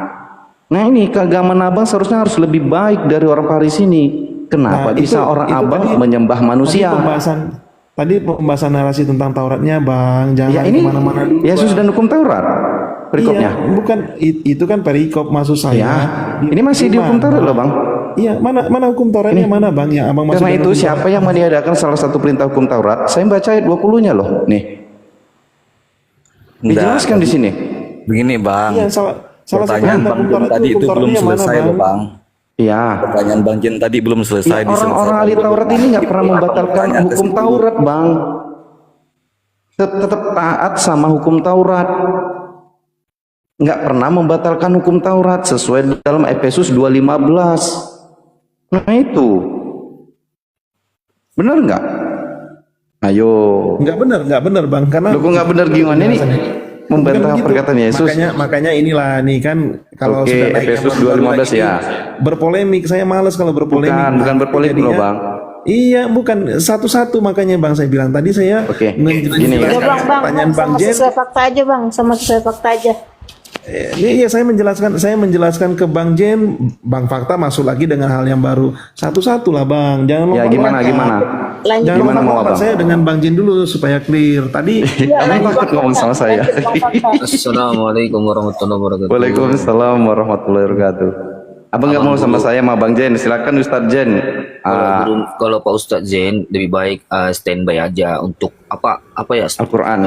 Nah ini keagamaan Abang seharusnya harus lebih baik dari orang Farisi ini. Kenapa bisa orang Abang menyembah manusia? Tadi pembahasan narasi tentang Tauratnya Bang, jangan ini kemana-mana dulu. Yesus dan hukum Taurat perikopnya. Iya, bukan itu kan perikop maksud saya. Ya, ini masih di hukum Taurat loh Bang. Iya, mana hukum Tauratnya mana Bang ya Abang maksud. Karena itu siapa yang meniadakan salah satu perintah hukum Taurat? Saya baca ayat 20-nya loh. Nih. Dijelaskan di sini. Begini Bang. Iya, salah pertanyaan Bang Jen tadi itu belum selesai loh Bang. Iya. Pertanyaan Bang Jen tadi belum selesai. Orang-orang ahli Taurat ini nggak pernah membatalkan hukum Taurat Bang. Tetap taat sama hukum Taurat. Nggak pernah membatalkan hukum Taurat sesuai dalam Efesus 2:15. Nah itu benar nggak? Ayo. Nggak benar Bang, karena Loh, kok nggak benar gimana nih? Membantah perkataan Yesus. Makanya inilah nih kan kalau sudah naik Efesus 2:15 ya. Berpolemik, saya malas kalau berpolemik. Bukan berpolemik loh Bang. Iya, bukan satu-satu makanya Bang saya bilang tadi saya gini. Pertanyaan Bang Jen. Sesuai fakta aja Bang, sama sesuai fakta aja. Iya, saya menjelaskan ke Bang Jen, Bang fakta masuk lagi dengan hal yang baru. Satu-satu lah Bang, jangan Ya gimana? Jangan Gimana mau lompat Abang? saya dengan Bang Jen dulu supaya clear. Tadi Abang takut ngomong sama saya. Assalamualaikum warahmatullahi wabarakatuh. Waalaikumsalam warahmatullahi wabarakatuh. Abang nggak mau sama saya sama Bang Jen, silakan Ustadz Jen. Kalau Pak Ustadz Zen lebih baik standby aja untuk apa ya Al-Quran.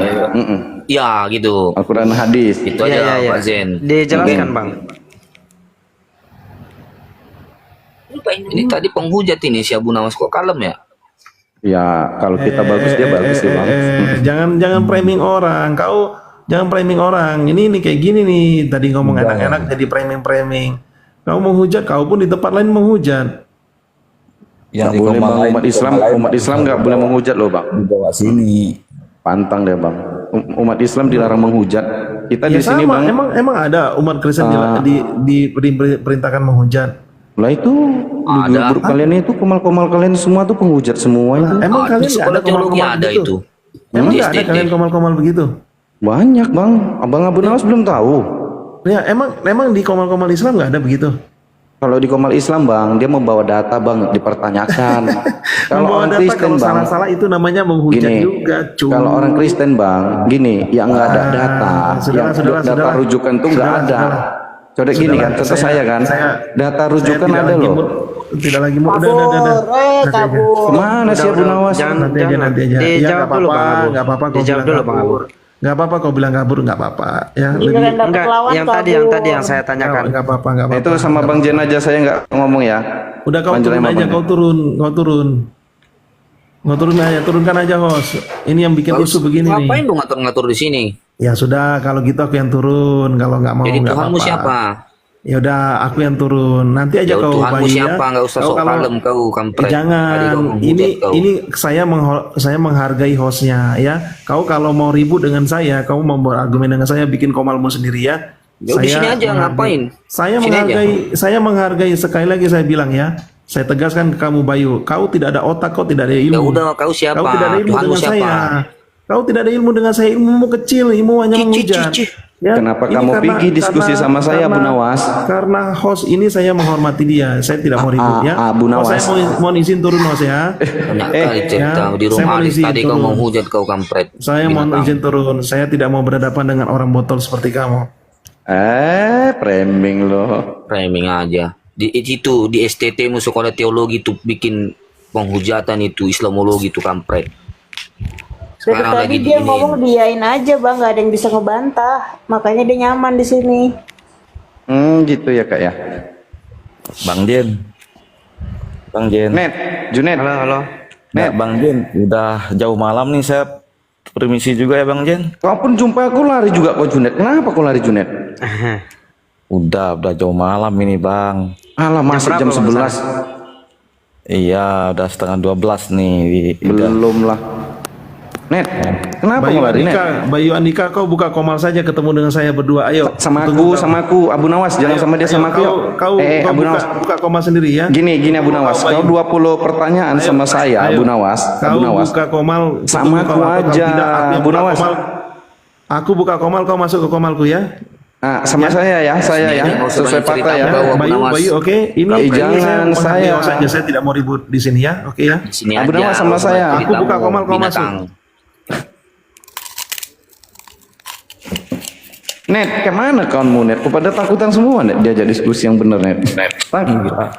ya gitu Al-Quran hadis. itu aja Pak Zen Dijelaskan Bang. ini tadi penghujat ini si Abu Nawas kok kalem ya. Ya kalau kita bagus dia bagus ya Bang. Jangan framing orang. Kau jangan framing orang. Ini kayak gini nih. Tadi ngomong enak-enak jadi framing. Kau menghujat, kau pun di tempat lain menghujat. Nggak boleh Bang, umat Islam nggak boleh menghujat loh Bang. Dibawa sini. Pantang deh Bang. Umat Islam dilarang menghujat. Kita di sini Bang. Emang ada umat Kristen diperintahkan menghujat. Lah itu guru kalian itu komal-komal kalian semua tuh penghujat semua itu. Emang kalian nggak ada teologi komal-komal ada begitu? itu. Emang nggak ada kalian komal-komal begitu? Banyak Bang. Abang Abu Nawas belum tahu. Ya emang di komal-komal Islam nggak ada begitu? Kalau di komal Islam Bang, dia membawa data Bang, dipertanyakan. Kalau orang Kristen Bang, salah itu namanya menghujat gini, juga. kalau orang Kristen Bang, gini, yang nggak ada data, data rujukan tuh nggak ada. Coba gini kan, contoh saya kan, data rujukan ada loh. Tidak lagi mau. Udah. Kabur. Kemana sih Abu Nawas? Nanti aja. Ya Dijawab dulu, Bang Abur. nggak apa-apa. Kau Dijawab bilang dulu, Bang kabur. Nggak apa-apa kau bilang kabur, nggak apa-apa. Ya, Giliran dapat Enggak, lawan yang kabur. tadi yang saya tanyakan. nggak apa-apa. Itu sama Bang Jen aja saya nggak ngomong ya. Udah kau Lanjut turun sama aja, Bang kau turun aja, turunkan aja host. Ini yang bikin rusuh begini nih. Ngapain lu ngatur-ngatur di sini? Ya sudah, kalau gitu aku yang turun. Kalau nggak mau Jadi nggak Tuhanmu apa-apa. siapa? Ya udah, aku yang turun. Nanti aja Ya kau Tuhanmu Bayu siapa? Nggak usah sok kalem kau, kampret. Tadi kau Jangan. menghujat kau. Ini saya menghargai hostnya ya. Kau kalau mau ribut dengan saya, kau mau berargumen dengan saya, bikin komalmu sendiri ya. Ya udah sini aja, ngapain? Saya menghargai sekali lagi saya bilang ya. Saya tegaskan ke kamu Bayu, kau tidak ada otak, kau tidak ada ilmu. Ya udah, kau siapa? Kau tidak ada ilmu Tuhanmu dengan siapa? saya. Kau tidak ada ilmu dengan saya, ilmumu kecil, ilmu hanya menghujat. Ya, Kenapa ini kamu pergi diskusi sama saya, Abu Nawas? Karena host ini saya menghormati dia, saya tidak mau ribut ya. Abu Host, Nawas. saya mau izin turun host ya. Banyak kali cerita ya, di saya rumah mau Alif izin tadi kau turun. mau hujat kau, kampret. Saya mau Binatang. izin turun, saya tidak mau berhadapan dengan orang botol seperti kamu. Framing loh. Framing aja. Di STT-mu sekolah teologi tuh bikin penghujatan itu, Islamologi itu, kampret. Dari Sekarang tadi lagi dia diinin. ngomong diain aja bang, nggak ada yang bisa ngebantah. Makanya dia nyaman di sini. Gitu ya kak ya. Bang Jen. Net, Junet. Halo. Nah, Bang Jen, udah jauh malam nih, saya permisi juga ya Bang Jen. Kau pun jumpa aku lari juga kok Junet. Kenapa kau lari Junet? Udah jauh malam ini Bang. Alah masih jam 11. Iya, udah setengah 12 nih. Belum lah. Net, kenapa Bayu kau lari Net? Andika, kau buka komal saja ketemu dengan saya berdua. Ayo. Sama tunggu aku, Abu Nawas, jangan sama dia, sama aku. Kau Abu Nawas. buka komal sendiri ya. Gini Abu Nawas, kau 20 pertanyaan sama saya, Abu Nawas. Kau Abu Nawas. buka komal Sama ketemu aku kau, atau aja, tidak, aku yang Abu buka Nawas. komal. Aku buka komal, kau masuk ke komalku ya. Sama saya ya, Nggak usah sesuai banyak fakta cerita, ya. Bang. Abu Nawas. Bayu, oke. Ini jangan saya saya. saja, saya tidak mau ribut di sini ya, oke ya. Di sini Abu aja. Nawas sama saya. Aku buka komal, kau masuk. Net, kemana kawanmu Net? Kepada takutan semua Net, diajak diskusi yang benar Net.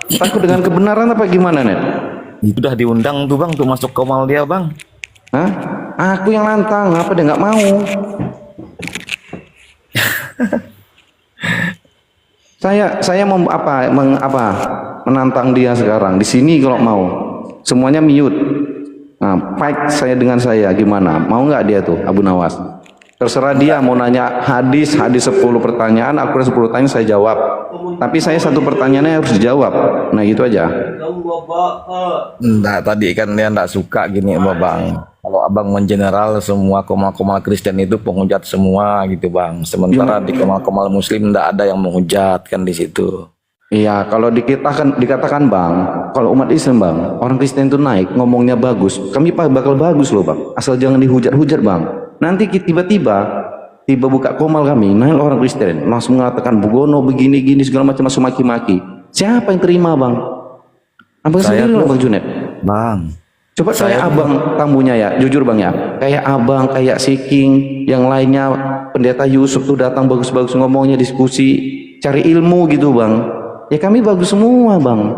Takut dengan kebenaran apa gimana Net? Udah diundang tuh Bang, tuh masuk komal dia Bang. Hah? Aku yang lantang, apa dia nggak mau? saya mau menantang dia sekarang di sini kalau mau. Semuanya mute. Nah, fight saya dengan saya gimana? Mau nggak dia tuh Abu Nawas? Terserah dia mau nanya hadis 10 pertanyaan, aku 10 pertanyaan saya jawab. Tapi saya satu pertanyaannya harus dijawab. Nah, gitu aja. Enggak, tadi kan dia enggak suka gini sama Bang. Kalau Abang mengeneral semua komal-komal Kristen itu penghujat semua gitu Bang. Sementara di komal-komal Muslim enggak ada yang menghujat kan di situ. Iya, kalau dikatakan Bang, kalau umat Islam Bang, orang Kristen itu naik, ngomongnya bagus, kami bakal bagus loh Bang. Asal jangan dihujat-hujat Bang. Nanti tiba buka komal kami, naik orang Kristen, langsung mengatakan Bugono begini-gini segala macam, langsung maki-maki. Siapa yang terima Bang? Abang sendiri loh Bang Junet. Bang, Coba kayak abang tamunya ya, jujur Bang ya. Kayak abang, kayak Siking, yang lainnya, Pendeta Yusuf tuh datang bagus-bagus ngomongnya, diskusi, cari ilmu gitu Bang. Ya kami bagus semua Bang.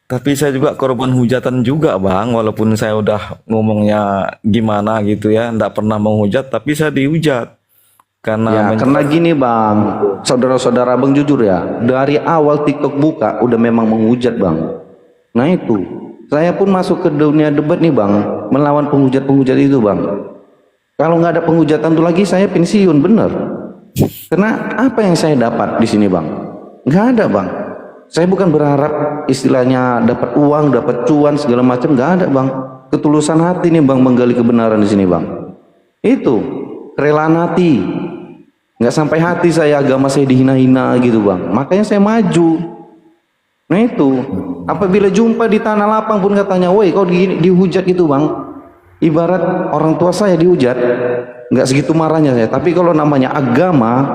tapi saya juga korban hujatan juga Bang, walaupun saya udah ngomongnya gimana gitu ya, enggak pernah menghujat tapi saya dihujat. Ya, karena gini Bang, saudara-saudara Bang jujur ya, dari awal TikTok buka udah memang menghujat Bang. Nah itu, saya pun masuk ke dunia debat nih Bang, melawan penghujat-penghujat itu Bang. Kalau nggak ada penghujatan tuh lagi saya pensiun bener. Karena apa yang saya dapat di sini Bang? Nggak ada Bang. Saya bukan berharap istilahnya dapat uang, dapat cuan segala macam, nggak ada Bang. Ketulusan hati nih Bang menggali kebenaran di sini Bang. Itu kerelaan hati. Nggak sampai hati saya agama saya dihina-hina gitu Bang. Makanya saya maju. Nah itu, apabila jumpa di tanah lapang pun katanya, woi kau dihujat gitu Bang. Ibarat orang tua saya dihujat, nggak segitu marahnya saya. Tapi kalau namanya agama,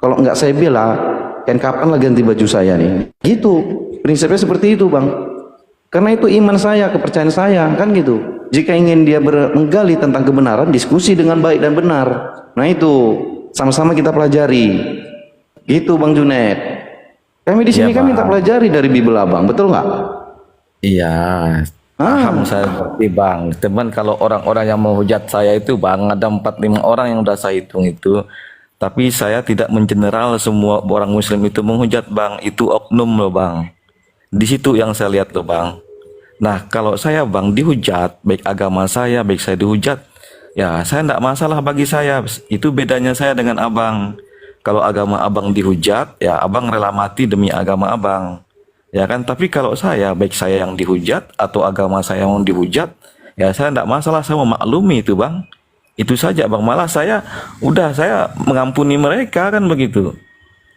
kalau nggak saya bela, kan kapan lagi ganti baju saya nih? Gitu, prinsipnya seperti itu Bang. Karena itu iman saya, kepercayaan saya, kan gitu. Jika ingin dia menggali tentang kebenaran, diskusi dengan baik dan benar. Nah itu, sama-sama kita pelajari. Gitu Bang Junet. Kami di sini kan minta pelajari dari Bible Abang, betul nggak? Iya, paham saya ngerti Bang. Teman, kalau orang-orang yang menghujat saya itu Bang, ada 4-5 orang yang udah saya hitung itu. Tapi saya tidak mengeneral semua orang Muslim itu menghujat Bang. Itu oknum loh Bang. Di situ yang saya lihat loh Bang. Nah kalau saya Bang dihujat, baik agama saya, baik saya dihujat, ya saya tidak masalah bagi saya. Itu bedanya saya dengan Abang. Kalau agama Abang dihujat, ya Abang rela mati demi agama Abang. Ya kan, tapi kalau saya, baik saya yang dihujat atau agama saya yang dihujat, ya saya tidak masalah, saya memaklumi itu Bang. Itu saja Bang, malah saya mengampuni mereka kan begitu.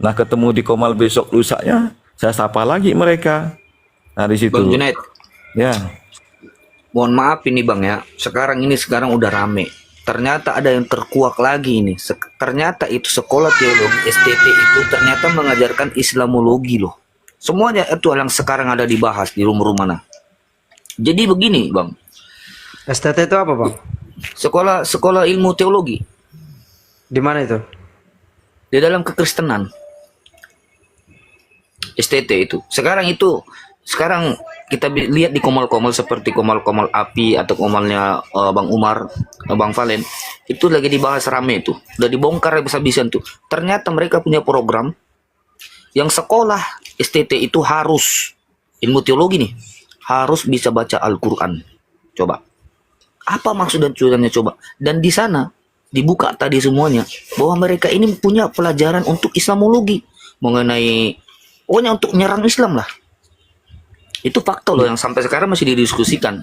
Nah ketemu di Komal besok lusanya, saya sapa lagi mereka. Nah di situ. Bang Junaid, Ya, mohon maaf ini Bang ya. Sekarang udah rame. Ternyata ada yang terkuak lagi ini. Ternyata itu sekolah teologi STT itu ternyata mengajarkan Islamologi loh. Semuanya itu yang sekarang ada dibahas di rumah-rumah mana. Jadi begini Bang. STT itu apa Bang? Sekolah ilmu teologi. Di mana itu? Di dalam kekristenan. STT itu. Sekarang kita lihat di komal-komal seperti komal-komal api atau komalnya Bang Umar, Bang Valen, itu lagi dibahas rame itu. Udah dibongkar habis-habisan tuh. Ternyata mereka punya program yang sekolah STT itu harus ilmu teologi nih, harus bisa baca Al-Qur'an. Coba. Apa maksud dan tujuannya coba? Dan di sana dibuka tadi semuanya bahwa mereka ini punya pelajaran untuk Islamologi mengenai pokoknya untuk nyerang Islam lah. Itu fakta loh yang sampai sekarang masih didiskusikan.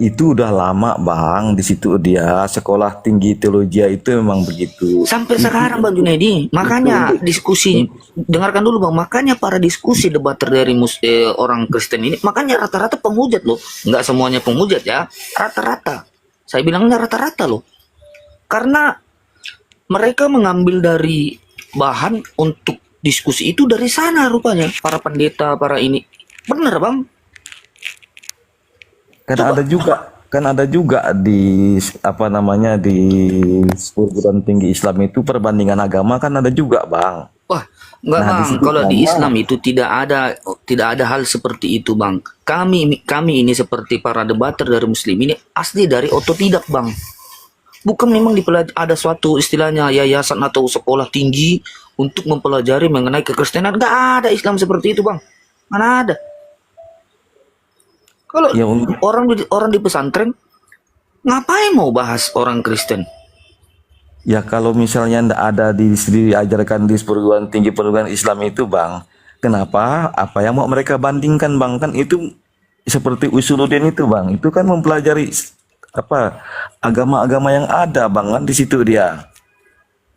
itu udah lama Bang. Di situ dia sekolah tinggi teologi itu memang begitu. Sampai sekarang Bang Junaidi. Makanya diskusi, dengarkan dulu Bang. Makanya para diskusi debater dari orang Kristen ini, makanya rata-rata penghujat loh. Nggak semuanya penghujat ya. Rata-rata. Saya bilangnya rata-rata loh. Karena mereka mengambil dari bahan untuk diskusi itu dari sana rupanya. Para pendeta, para ini. Bener Bang. Kan ada juga di apa namanya di perguruan tinggi Islam itu perbandingan agama kan ada juga Bang. Wah, enggak Nah, di Bang, situ kalau di banyak. Islam itu tidak ada hal seperti itu Bang. Kami ini seperti para debater dari Muslim ini asli dari otodidak Bang. Bukan memang ada suatu istilahnya yayasan atau sekolah tinggi untuk mempelajari mengenai kekristenan. Enggak ada Islam seperti itu Bang. Mana ada? Kalau Ya, orang di pesantren ngapain mau bahas orang Kristen? Ya kalau misalnya ndak ada diajarkan di perguruan Islam itu Bang, kenapa? Apa yang mau mereka bandingkan Bang? Kan itu seperti Usuluddin itu Bang, itu kan mempelajari apa agama-agama yang ada Bang, kan di situ dia.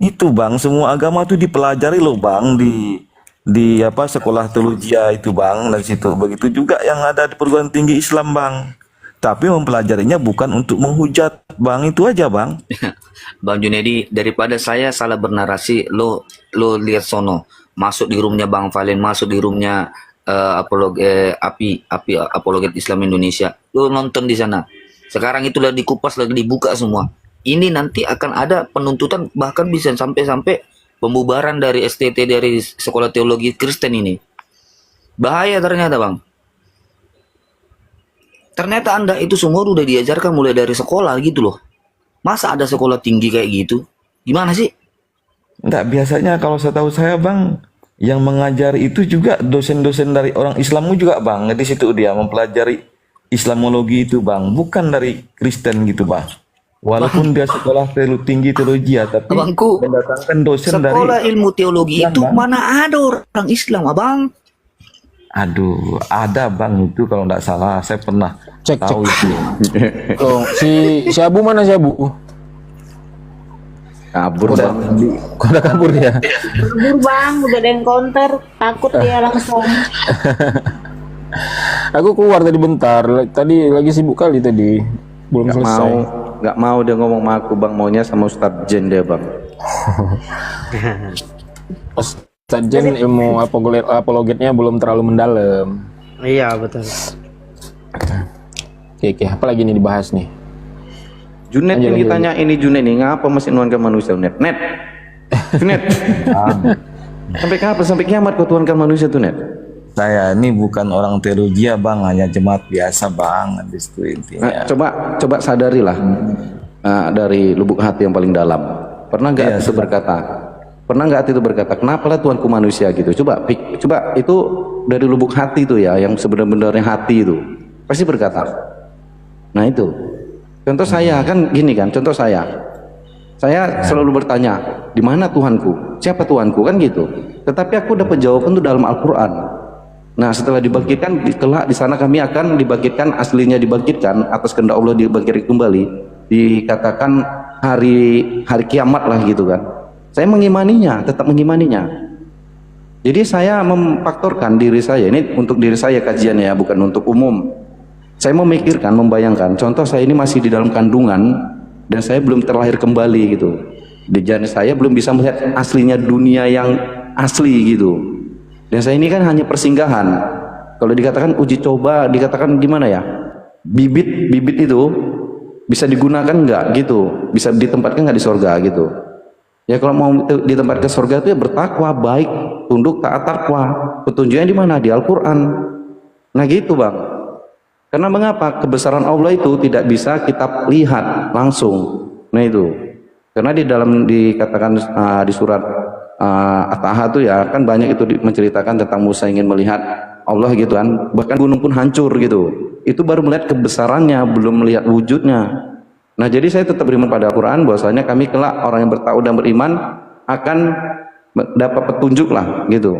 Itu Bang, semua agama itu dipelajari loh Bang di apa sekolah teologi itu Bang, dan situ begitu juga yang ada di perguruan tinggi Islam Bang. Tapi mempelajarinya bukan untuk menghujat Bang, itu aja Bang. Bang Junedi, daripada saya salah bernarasi, lo lihat sono, masuk di roomnya Bang Valen, masuk di roomnya apologet Islam Indonesia, lo nonton di sana. Sekarang itu lagi dikupas, lagi dibuka semua. Ini nanti akan ada penuntutan, bahkan bisa sampai pembubaran dari STT, dari sekolah teologi Kristen ini. Bahaya ternyata Bang. Ternyata Anda itu semua udah diajarkan mulai dari sekolah gitu loh. Masa ada sekolah tinggi kayak gitu? Gimana sih? Enggak, biasanya kalau setahu saya Bang, yang mengajar itu juga dosen-dosen dari orang Islammu juga Bang. Di situ dia mempelajari Islamologi itu Bang, bukan dari Kristen gitu Bang. Walaupun dia sekolah tinggi teologi ya, tapi Abangku, mendatangkan dosen dari sekolah ilmu teologi Islam, itu Bang. mana ada orang Islam, Abang? Aduh, ada Bang itu kalau nggak salah, saya pernah Cek. tahu itu. Oh, si Abu mana si Abu? Kabur Bang. Kok udah kabur ya? Kabur Bang, udah ada yang counter, takut dia langsung. Aku keluar tadi bentar. Tadi lagi sibuk kali tadi. Belum selesai. Nggak mau dia ngomong sama aku Bang, maunya sama Ustadz Jen dia Bang. Ustadz Jen ilmu apologetnya belum terlalu mendalam. Iya betul. Oke, apa lagi nih dibahas nih? Junet yang ditanya ini Junet nih, ngapa masih nuankan manusia Net? Junet. Sampai kapan? Sampai kiamat kau tuhankan manusia tuh, Net? Saya ini bukan orang teologi ya bang, hanya jemaat biasa bang, habis itu intinya. Coba sadarilah dari lubuk hati yang paling dalam. Pernah nggak hati itu berkata? Pernah nggak hati itu berkata, kenapalah Tuhanku manusia gitu? Coba itu dari lubuk hati itu ya, yang sebenarnya hati itu pasti berkata. Nah itu. Contoh saya kan gini kan, contoh saya selalu bertanya, di mana Tuhanku? Siapa Tuhanku? Kan gitu. Tetapi aku dapat jawaban itu dalam Al-Quran. Nah setelah dibangkitkan, kelak di sana kami akan dibangkitkan, aslinya dibangkitkan atas kehendak Allah dibangkitkan kembali, dikatakan hari kiamat lah gitu kan. Saya mengimaninya, tetap mengimaninya. Jadi saya memfaktorkan diri saya, ini untuk diri saya kajiannya ya, bukan untuk umum. Saya memikirkan, membayangkan, contoh saya ini masih di dalam kandungan dan saya belum terlahir kembali gitu. Di janin saya belum bisa melihat aslinya dunia yang asli gitu. Dan saya ini kan hanya persinggahan. Kalau dikatakan uji coba, dikatakan gimana ya? Bibit itu bisa digunakan nggak gitu? Bisa ditempatkan nggak di surga gitu? Ya kalau mau ditempatkan ke surga itu ya bertakwa, baik, tunduk, taat, takwa. Petunjuknya di mana? Di Al-Quran. Nah gitu bang. Karena mengapa? Kebesaran Allah itu tidak bisa kita lihat langsung. Nah itu. Karena di dalam dikatakan di surat At-Taha itu ya kan banyak itu menceritakan tentang Musa ingin melihat Allah gitu kan, bahkan gunung pun hancur gitu. Itu baru melihat kebesarannya, belum melihat wujudnya. Nah jadi saya tetap beriman pada Al-Quran, bahwasanya kami kelak orang yang bertakwa dan beriman akan dapat petunjuk lah gitu,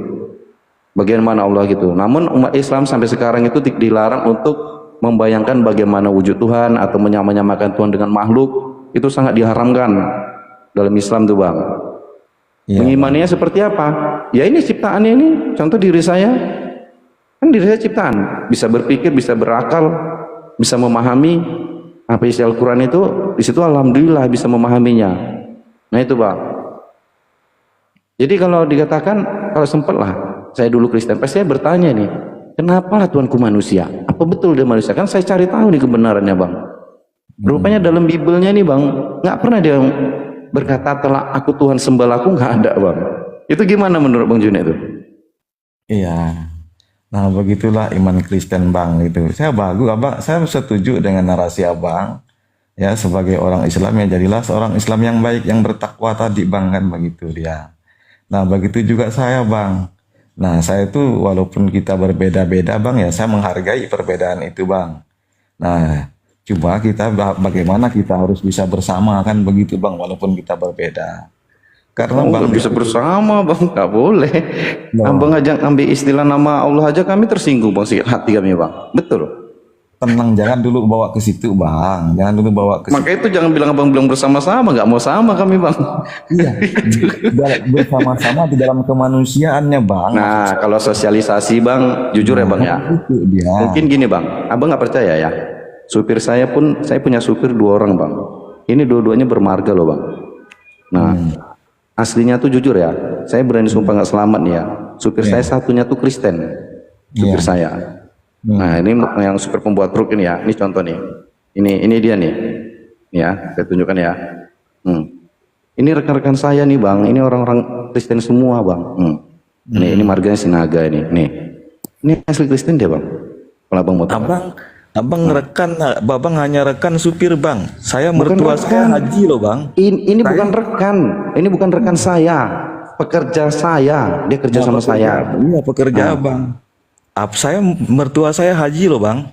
bagian mana Allah gitu. Namun umat Islam sampai sekarang itu dilarang untuk membayangkan bagaimana wujud Tuhan atau menyamakan Tuhan dengan makhluk. Itu sangat diharamkan dalam Islam tuh bang. Ya. Mengimaninya seperti apa? Ya ini ciptaannya ini, contoh diri saya, kan diri saya ciptaan, bisa berpikir, bisa berakal, bisa memahami apa isi Al-Quran itu, di situ alhamdulillah bisa memahaminya. Nah itu bang. Jadi kalau dikatakan, kalau sempat lah, saya dulu Kristen, pasti saya bertanya nih, kenapalah Tuhanku manusia? Apa betul dia manusia? Kan saya cari tahu nih kebenarannya bang. Rupanya dalam Bibelnya nih bang, nggak pernah dia berkata telah aku Tuhan sembah aku, nggak ada bang. Itu gimana menurut Bang Junet itu? Iya. Nah begitulah iman Kristen bang gitu. Saya bagus abang, saya setuju dengan narasi abang. Ya sebagai orang Islam ya jadilah seorang Islam yang baik, yang bertakwa tadi bang, kan begitu dia. Nah begitu juga saya bang. Nah saya itu walaupun kita berbeda-beda bang ya, saya menghargai perbedaan itu bang. Nah cuma kita bagaimana kita harus bisa bersama, kan begitu bang, walaupun kita berbeda. Karena bang bisa bersama bang, nggak boleh. Abang aja ambil istilah nama Allah aja kami tersinggung bang, sikit hati kami bang. Betul. Tenang, jangan dulu bawa ke situ bang, jangan dulu bawa ke situ. Maka itu jangan bilang abang bilang bersama-sama, nggak mau sama kami bang. Iya, bersama-sama di dalam kemanusiaannya bang. Nah kalau sosialisasi bang, jujur ya bang ya. Mungkin gini bang, abang nggak percaya ya. Supir saya pun, saya punya supir 2 orang bang. Ini dua-duanya bermarga loh bang. Nah aslinya tuh jujur ya, saya berani sumpah nggak selamat nih ya. Supir saya satunya tuh Kristen, supir saya. Nah ini yang supir pembuat truk ini ya, ini contoh nih. Ini dia nih, ya saya tunjukkan ya. Ini rekan-rekan saya nih bang, ini orang-orang Kristen semua bang. Ini marganya Sinaga ini. Ini asli Kristen dia bang. Kalau abang mau tahu. Abang rekan, babang hanya rekan supir bang. Saya mertua saya haji loh bang. Ini bukan rekan, ini bukan rekan saya, pekerja saya. Dia kerja sama saya. Iya pekerja abang. Saya mertua saya haji loh bang.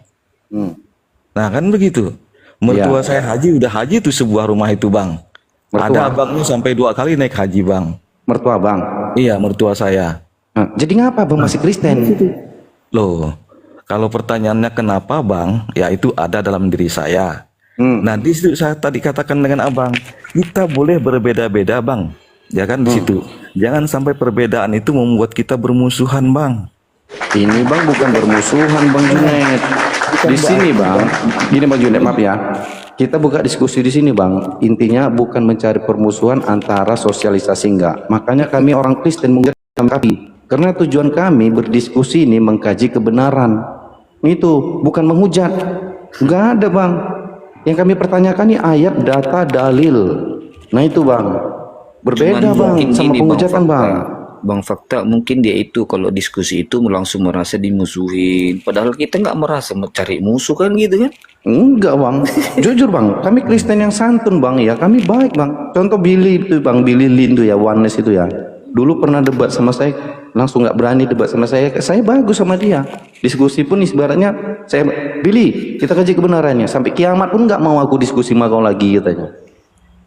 Nah kan begitu. Mertua saya haji, udah haji tuh sebuah rumah itu bang. Ada abangnya sampai 2 kali naik haji bang. Mertua bang? Iya mertua saya. Jadi ngapa bang masih Kristen? Loh. Kalau pertanyaannya kenapa bang, ya itu ada dalam diri saya. Nah di situ saya tadi katakan dengan abang, kita boleh berbeda-beda bang, ya kan di situ. Jangan sampai perbedaan itu membuat kita bermusuhan bang. Ini bang bukan bermusuhan bang Junet. Di sini bang, gini bang Junet maaf ya, kita buka diskusi di sini bang. Intinya bukan mencari permusuhan antara sosialisasi enggak. Makanya kami orang Kristen mengerti kami. Karena tujuan kami berdiskusi ini mengkaji kebenaran. Itu bukan menghujat. Enggak ada bang. Yang kami pertanyakan ini ayat, data, dalil. Nah itu bang. Berbeda bang sama penghujatan bang. Bang Fakta, mungkin dia itu kalau diskusi itu langsung merasa dimusuhin. Padahal kita nggak merasa mencari musuh kan gitu kan? Enggak bang, jujur bang, kami Kristen yang santun bang ya, kami baik bang. Contoh Billy itu bang, Billy Lin itu ya, Oneness itu ya. Dulu pernah debat sama saya, langsung nggak berani debat sama saya bagus sama dia. Diskusi pun ibaratnya, saya, Billy, kita kaji kebenarannya, sampai kiamat pun nggak mau aku diskusi sama kau lagi katanya.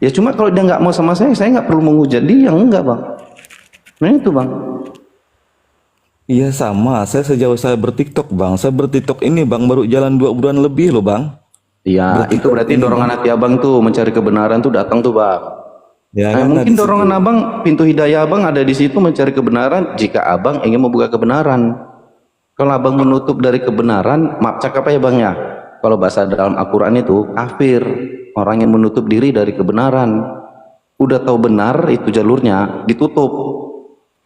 Ya cuma kalau dia nggak mau sama saya nggak perlu menghujat dia, enggak bang. Nah itu bang. Iya sama, saya sejauh saya bertiktok bang, saya bertiktok ini bang baru jalan 2 bulan lebih loh bang. Iya, itu berarti dorongan hati abang tuh mencari kebenaran tuh datang tuh bang. Ya, Nah, kan, mungkin dorongan abang, pintu hidayah abang ada di situ mencari kebenaran. Jika abang ingin membuka kebenaran, kalau abang menutup dari kebenaran, maaf cakap apa ya bang ya? Kalau bahasa dalam Al-Quran itu kafir, orang yang menutup diri dari kebenaran. Udah tahu benar itu jalurnya, ditutup.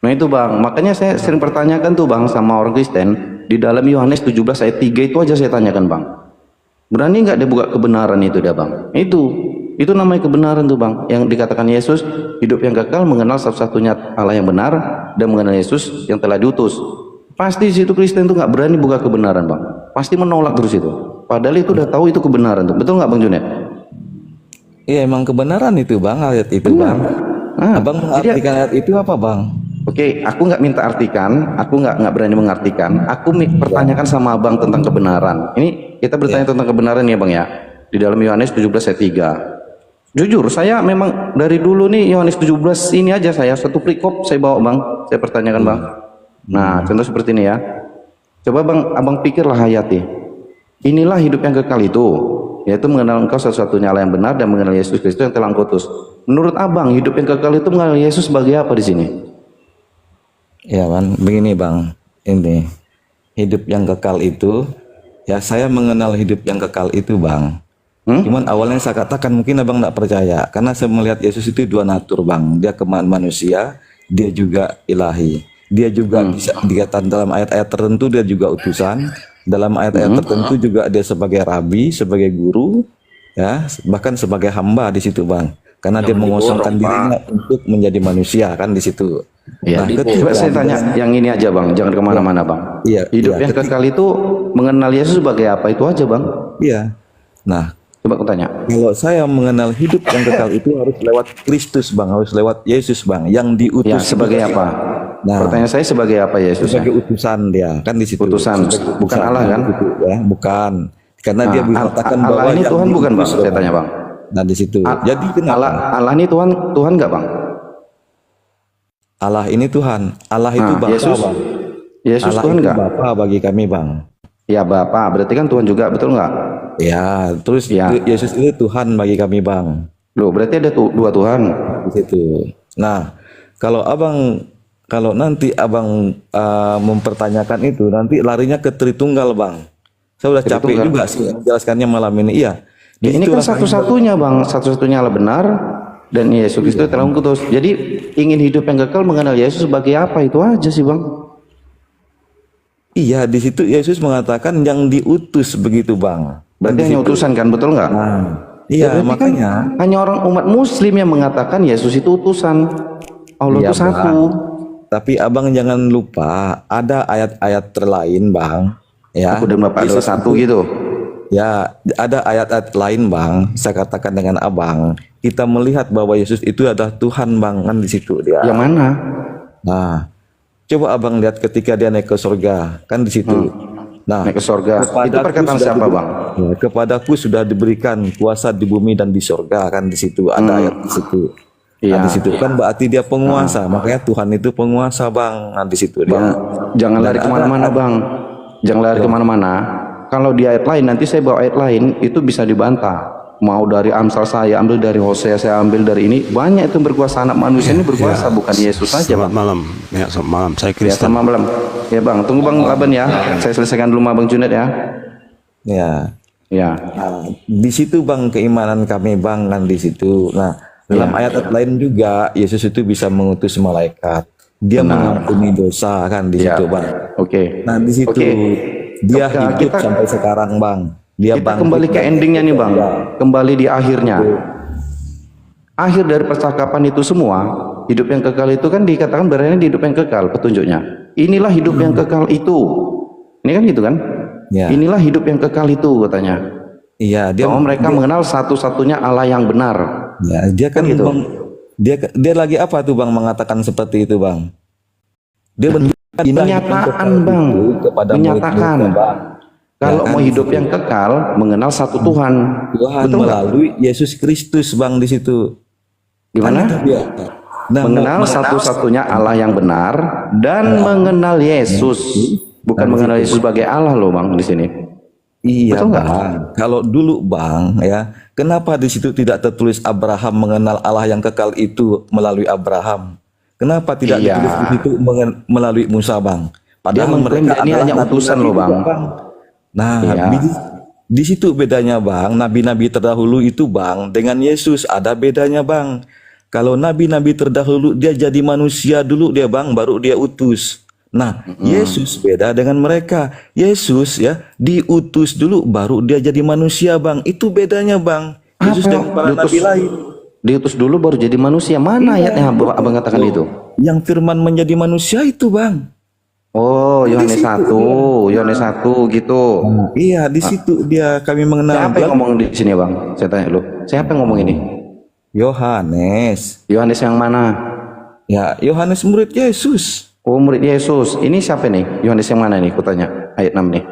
Nah itu bang, makanya saya sering pertanyakan tuh bang sama orang Kristen, di dalam Yohanes 17 ayat 3 itu aja saya tanyakan bang, berani nggak dia buka kebenaran itu dia bang? Itu namanya kebenaran tuh bang, yang dikatakan Yesus hidup yang kekal, mengenal satu-satunya Allah yang benar dan mengenal Yesus yang telah diutus. Pasti di situ Kristen tuh nggak berani buka kebenaran bang, pasti menolak terus itu. Padahal itu udah tahu itu kebenaran tuh, betul nggak bang Junet? Iya emang kebenaran itu bang, ayat itu bang. Abang mengartikan ayat itu apa bang? Oke, aku nggak minta artikan, aku nggak berani mengartikan. Aku pertanyakan sama abang tentang kebenaran. Ini kita bertanya tentang kebenaran ya bang ya. Di dalam Yohanes 17 ayat 3. Jujur, saya memang dari dulu nih Yohanes 17 ini aja saya satu perikop saya bawa bang. Saya pertanyakan bang. Nah, contoh seperti ini ya. Coba bang, abang pikirlah hayati. Inilah hidup yang kekal itu, yaitu mengenal engkau satu-satunya Allah yang benar dan mengenal Yesus Kristus yang telah engkau utus. Menurut abang, hidup yang kekal itu mengenal Yesus sebagai apa di sini? Ya kan, begini bang, ini hidup yang kekal itu, ya saya mengenal hidup yang kekal itu bang. Cuman awalnya saya katakan mungkin abang tidak percaya, karena saya melihat Yesus itu dua natur bang. Dia manusia, dia juga ilahi. Dia juga bisa dikatakan dalam ayat-ayat tertentu dia juga utusan. Dalam ayat-ayat tertentu juga dia sebagai rabi, sebagai guru, ya bahkan sebagai hamba di situ bang. Karena dia mengosongkan dirinya untuk menjadi manusia kan di situ. Ya, nah, coba saya tanya yang ini aja bang, jangan kemana-mana bang. Iya, hidup yang kekal itu mengenal Yesus sebagai apa itu aja bang? Iya. Nah, coba aku tanya. Kalau saya mengenal hidup yang kekal itu harus lewat Kristus bang, harus lewat Yesus bang, yang diutus. Ya, sebagai apa? Nah, pertanyaan saya sebagai apa Yesus? Sebagai utusan dia, kan di situ. Utusan, bukan Allah kan? Ya, bukan. Karena dia mengatakan bahwa Allah ini Tuhan bukan bang? Saya tanya bang. Nah di situ. Jadi kenapa? Allah ini Tuhan nggak bang? Allah ini Tuhan. Allah itu Bapa. Yesus Allah Tuhan nggak? Bapa bagi kami bang. Ya Bapa, berarti kan Tuhan juga, betul nggak? Ya, terus ya. Yesus itu Tuhan bagi kami bang. Loh, berarti ada dua Tuhan di situ. Nah, kalau nanti abang mempertanyakan itu, nanti larinya ke Tritunggal bang. Saya udah capek juga sih menjelaskannya malam ini. Iya. Ya, ini kan satu-satunya bang, satu-satunya Allah benar dan Yesus Kristus telah mengutus. Jadi ingin hidup yang kekal mengenal Yesus sebagai apa itu aja sih bang. Iya, di situ Yesus mengatakan yang diutus begitu bang. Berarti hanya utusan kan, betul nggak? Nah, iya, makanya kan hanya orang umat Muslim yang mengatakan Yesus itu utusan. Allah itu satu. Tapi abang jangan lupa ada ayat-ayat terlain bang. Ya. Aku dan Bapak adalah satu gitu. Ya, ada ayat-ayat lain bang. Saya katakan dengan abang, kita melihat bahwa Yesus itu adalah Tuhan bang, kan di situ dia. Yang mana? Nah, coba abang lihat ketika dia naik ke surga, kan di situ. Nah, naik ke surga. Itu perkataan siapa bang? Ya, kepadaku sudah diberikan kuasa di bumi dan di surga, kan di situ ada ayat di situ. Iya. Nah, di situ kan berarti dia penguasa, makanya Tuhan itu penguasa bang. Nah, di situ dia. Bang, jangan lari kemana-mana bang. Jangan lari kemana-mana. Kalau di ayat lain, nanti saya bawa ayat lain, itu bisa dibantah. Mau dari Amsal saya ambil, dari Hosea saya ambil, dari ini. Banyak itu berkuasa, anak manusia ini berkuasa, bukan Yesus saja bang. Malam, ya selamat malam, saya Kristen. Ya selamat malam. Ya bang, tunggu bang Laban ya. Saya selesaikan dulu sama bang Junet ya. Ya. Ya. Nah, di situ bang keimanan kami bang, kan di situ. Nah, dalam ayat lain juga, Yesus itu bisa mengutus malaikat. Dia mengampuni dosa, kan di situ bang. Oke. Nah, di situ. Dia hidup sampai sekarang bang. Kita kembali ke endingnya nih bang. Kembali di akhirnya. Akhir dari percakapan itu semua, Hidup yang kekal itu kan dikatakan berada di hidup yang kekal petunjuknya. Inilah hidup yang kekal itu. Ini kan gitu kan? Ya. Inilah hidup yang kekal itu katanya. Iya, Bahwa mereka mengenal satu-satunya Allah yang benar. Ya, dia kan gitu. Bang, dia lagi apa tuh Bang mengatakan seperti itu Bang? Dia Kenyataan Bang, kepada menyatakan murid-muridnya, Bang. kalau Ya kan? mau hidup yang kekal mengenal satu Tuhan. Tuhan Betul nggak? melalui Yesus Kristus Bang di situ. Gimana? Kan itu dia. Nah, Mengenal satu-satunya Allah yang benar dan mengenal Yesus, bukan mengenal Yesus sebagai Allah loh Bang di sini. Iya Betul nggak? Bang. Kalau dulu Bang ya, kenapa di situ tidak tertulis Abraham mengenal Allah yang kekal itu melalui Abraham? Kenapa tidak Iya. ditulis di situ melalui Musa Bang? Dia mengklaim mereka ini adalah hanya utusan nabi-nabi loh Bang. juga, Bang. Nah, Iya. di situ bedanya Bang. Nabi-nabi terdahulu itu Bang dengan Yesus ada bedanya Bang. Kalau nabi-nabi terdahulu dia jadi manusia dulu dia Bang, baru dia utus. Nah, Yesus beda dengan mereka. Yesus ya diutus dulu baru dia jadi manusia Bang. Itu bedanya Bang. Yesus Apa? dengan para nabi lain. Diutus dulu baru jadi manusia. Mana ayatnya Abang katakan itu? Yang firman menjadi manusia itu Bang. Oh, Yohanes 1, Yohanes 1 gitu. Iya, di situ dia kami mengenal. Siapa yang ngomong di sini Bang? Saya tanya lu. Siapa yang ngomong ini? Yohanes. Yohanes yang mana? Ya, Yohanes murid Yesus. Oh, murid Yesus. Ini siapa nih? Yohanes yang mana nih? Kutanya. Ayat 6 nih.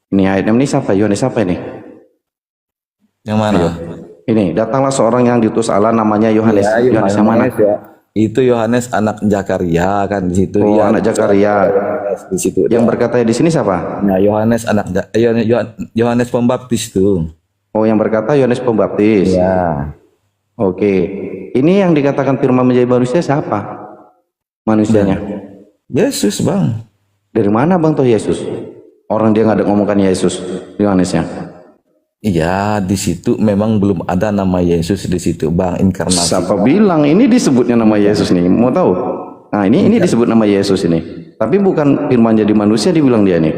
Ini ayat 6 ini siapa? Yohanes siapa ini? Yang mana? Ini, datanglah seorang yang diutus Allah namanya Yohanes. Ya, Yohanes yang mana? Ya. Itu Yohanes anak Zakaria kan di situ. Oh, ya, anak Zakaria. di situ. Yang berkata di sini siapa? Nah, Yohanes anak Yohanes Pembaptis tuh. Oh, yang berkata Yohanes Pembaptis. Ya. Oke. Ini yang dikatakan firman menjadi manusia siapa? Manusianya. Yesus, Bang. Dari mana Bang toh Yesus? Orang dia nggak ada ngomongkan Yesus, Yohanesnya. Iya, di situ memang belum ada nama Yesus di situ, Bang, inkarnasi. Siapa bilang ini disebutnya nama Yesus nih? Mau tahu? Nah, ini disebut nama Yesus ini. Tapi bukan firman jadi manusia dibilang dia nih.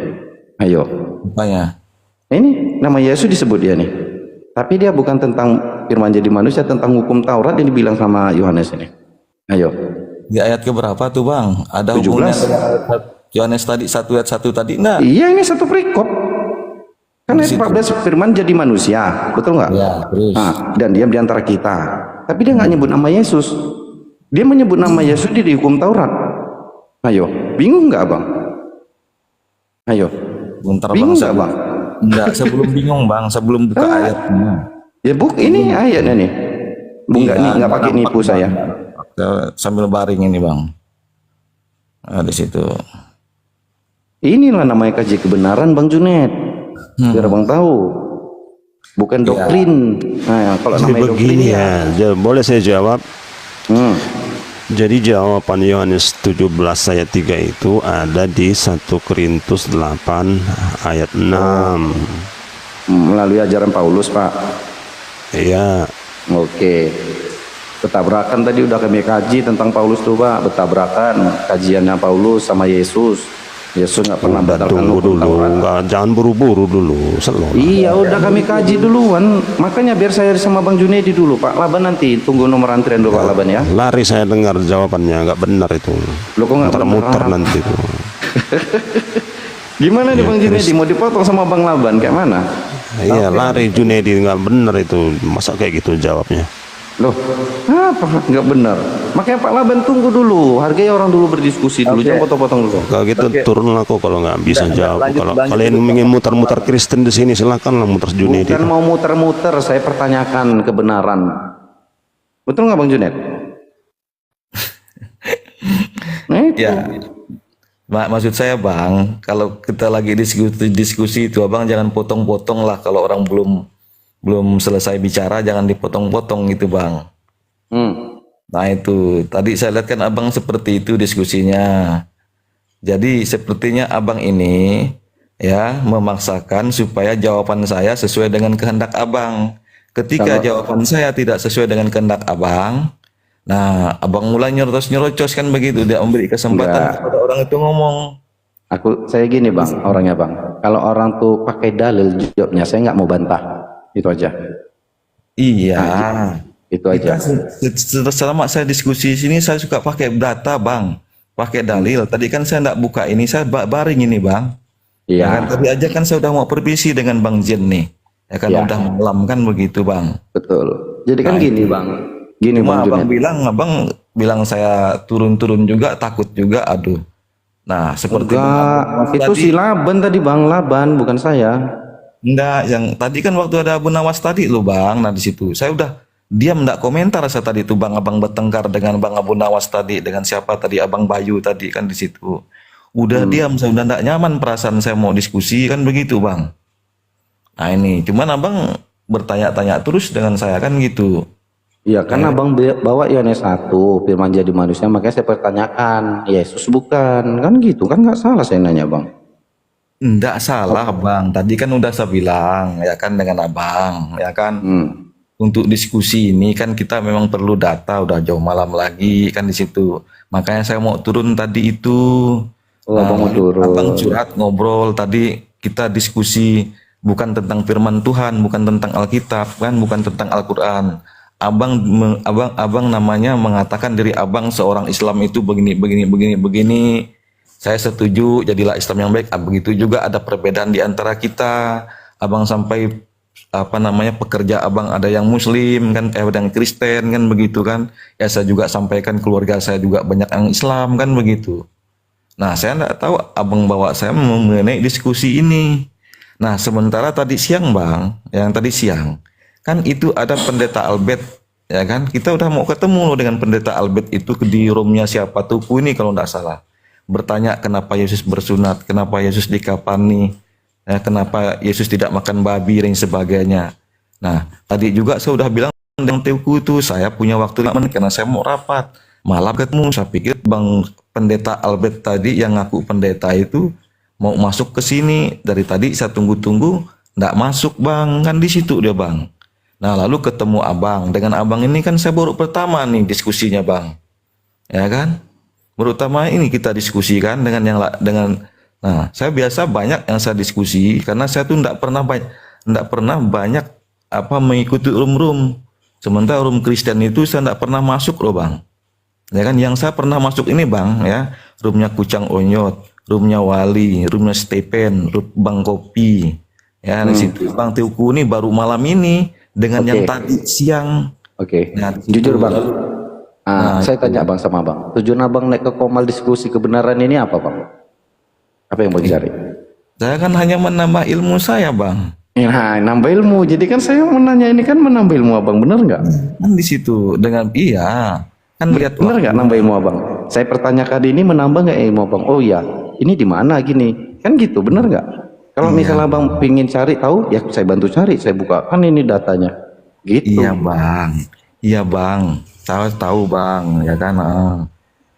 Ayo. Apanya? Ini nama Yesus disebut dia nih. Tapi dia bukan tentang firman jadi manusia, tentang hukum Taurat yang dibilang sama Yohanes ini. Ayo. Di ayat keberapa tuh, Bang? Ada 17. hubungannya dengan ayat Yohanes tadi 1 ayat 1 tadi? Nah, Iya, ini satu perikop. Kan ayat 14 firman jadi manusia, betul nggak? ya, terus. Nah, dan diam di antara kita. Tapi dia nggak nyebut nama Yesus. Dia menyebut nama Yesus di hukum Taurat. Ayo, bingung nggak Bang? Ayo, Bentar, bingung Bang. nggak Bang? Enggak, sebelum bingung, Bang, sebelum buka ayatnya. Ya ini ayatnya nih. Bung nggak pakai nipu saya. Sambil baring ini, Bang. Nah, di situ. Inilah namanya kaji kebenaran Bang Junet. Biar Bang tahu. Bukan doktrin. Nah, kalau Jadi namanya doktrin begini ya, boleh saya jawab? Hmm. Jadi jawaban Yohanes 17 ayat 3 itu ada di 1 Korintus 8 ayat 6. Melalui ajaran Paulus, Pak. Iya. Oke. Bertabrakan tadi udah kami kaji tentang Paulus tuh, Pak. Bertabrakan kajiannya Paulus sama Yesus. Yesus nggak pernah batalkan Tunggu hukum dulu, Taurat. jangan buru-buru dulu. Slow. Iya, udah kami kaji duluan. Makanya biar saya sama Bang Junedi dulu, Pak Laban nanti tunggu nomor antrian dulu, Pak Laban ya. Lari saya dengar jawabannya, nggak benar itu. Lo kok nggak Muter-muter benar? nanti itu. Gimana nih Bang Junedi? Mau dipotong sama Bang Laban kayak mana? Iya, lari Junedi, nggak benar itu. Masa kayak gitu jawabnya? Loh, apa nggak benar? Makanya Pak Laban tunggu dulu. Hargai orang dulu berdiskusi dulu, jangan potong-potong dulu. Kalau gitu turun aku kalau nggak bisa jawab. Kalau kalian ingin muter-muter Kristen di sini silakanlah muter Junedi. Bukan mau muter-muter, saya pertanyakan kebenaran. Betul nggak Bang Junet? Ya. Maksud saya, Bang, kalau kita lagi diskusi itu, Abang jangan potong-potong lah. Kalau orang belum selesai bicara, jangan dipotong-potong gitu, Bang. Nah itu, tadi saya lihat kan Abang seperti itu diskusinya. Jadi sepertinya Abang ini ya memaksakan supaya jawaban saya sesuai dengan kehendak Abang. Ketika jawaban saya tidak sesuai dengan kehendak Abang, nah Abang mulai nyerocos kan begitu, dia memberi kesempatan kepada orang itu ngomong. Saya gini Bang, orangnya Bang. Kalau orang tuh pakai dalil jawabnya, saya nggak mau bantah. Itu aja. Iya. Itu aja. Selama saya diskusi sini saya suka pakai data bang, pakai dalil. Tadi kan saya nggak buka ini, saya baring ini bang. Iya. Ya kan, tadi aja kan saya udah mau permisi dengan Bang Jen nih. Ya kan Iya. udah malam kan begitu bang. Betul. Jadi kan Nah, gini bang, gini Cuma bang abang bilang saya turun-turun juga, takut juga, aduh. Nah seperti Enggak, itu si Laban tadi bang, Laban bukan saya. enggak, yang tadi kan waktu ada Abu Nawas tadi loh bang. Nah di situ saya udah diam, enggak komentar saya tadi itu bang. Abang bertengkar dengan Bang Abu Nawas tadi, dengan siapa tadi, Abang Bayu tadi kan di situ. Udah diam, saya udah enggak nyaman perasaan saya mau diskusi kan begitu bang. Nah ini, cuman abang bertanya-tanya terus dengan saya kan gitu. Iya, karena abang bawa Yohanes 1, firman jadi manusia, makanya saya pertanyakan, Yesus bukan, kan gitu, kan nggak salah saya nanya bang. Enggak salah bang, tadi kan udah saya bilang ya kan dengan abang ya kan. Untuk diskusi ini kan kita memang perlu data, udah jauh malam lagi kan di situ. Makanya saya mau turun tadi itu. Abang mau turun. Abang curhat ngobrol tadi, kita diskusi bukan tentang firman Tuhan, bukan tentang Alkitab kan, bukan tentang Al-Qur'an. Abang namanya mengatakan diri abang seorang Islam itu begini. Saya setuju, jadilah Islam yang baik. Begitu juga ada perbedaan di antara kita. Abang sampai pekerja abang ada yang Muslim kan, ada yang Kristen kan begitu kan. Ya saya juga sampaikan keluarga saya juga banyak yang Islam kan begitu. Nah saya enggak tahu abang bawa saya mengenai diskusi ini. Nah sementara tadi siang bang, yang tadi siang kan itu ada pendeta Albert ya kan, kita udah mau ketemu loh dengan pendeta Albert itu di roomnya siapa Tuku ini kalau enggak salah. Bertanya kenapa Yesus bersunat, kenapa Yesus dikafani, ya, kenapa Yesus tidak makan babi dan sebagainya. Nah tadi juga saya udah bilang dengan Tuku itu saya punya waktu 5 menit karena saya mau rapat. Malam ketemu, saya pikir bang pendeta Albert tadi yang ngaku pendeta itu mau masuk ke sini. Dari tadi saya tunggu-tunggu nggak masuk bang, kan di situ dia bang. Nah lalu ketemu abang, dengan abang ini kan saya baru pertama nih diskusinya bang, ya kan? Baru pertama ini kita diskusikan nah saya biasa banyak yang saya diskusi karena saya tuh nggak pernah banyak mengikuti room. Sementara room Kristen itu saya nggak pernah masuk loh bang. Ya kan, yang saya pernah masuk ini bang ya, roomnya Kucang Onyot, roomnya Wali, roomnya Stephen, room Bang Kopi, ya di situ Bang Tiuku ini baru malam ini dengan yang tadi siang. Nah, jujur bang, saya tanya bang sama bang, tujuan abang naik ke Komal diskusi kebenaran ini apa bang? Apa yang bang cari? Saya kan hanya menambah ilmu saya bang. Nah, nambah ilmu, jadi kan saya menanya ini kan menambah ilmu abang, bener nggak? Kan di situ dengan kan lihat bener nggak nambah ilmu abang? Saya pertanyakan ini menambah nggak ilmu abang? Oh ya, ini di mana gini? Kan gitu, bener nggak? Kalau misalnya abang pingin cari tahu, ya saya bantu cari, saya buka kan ini datanya. Gitu. Iya bang, saya tahu bang, ya kan.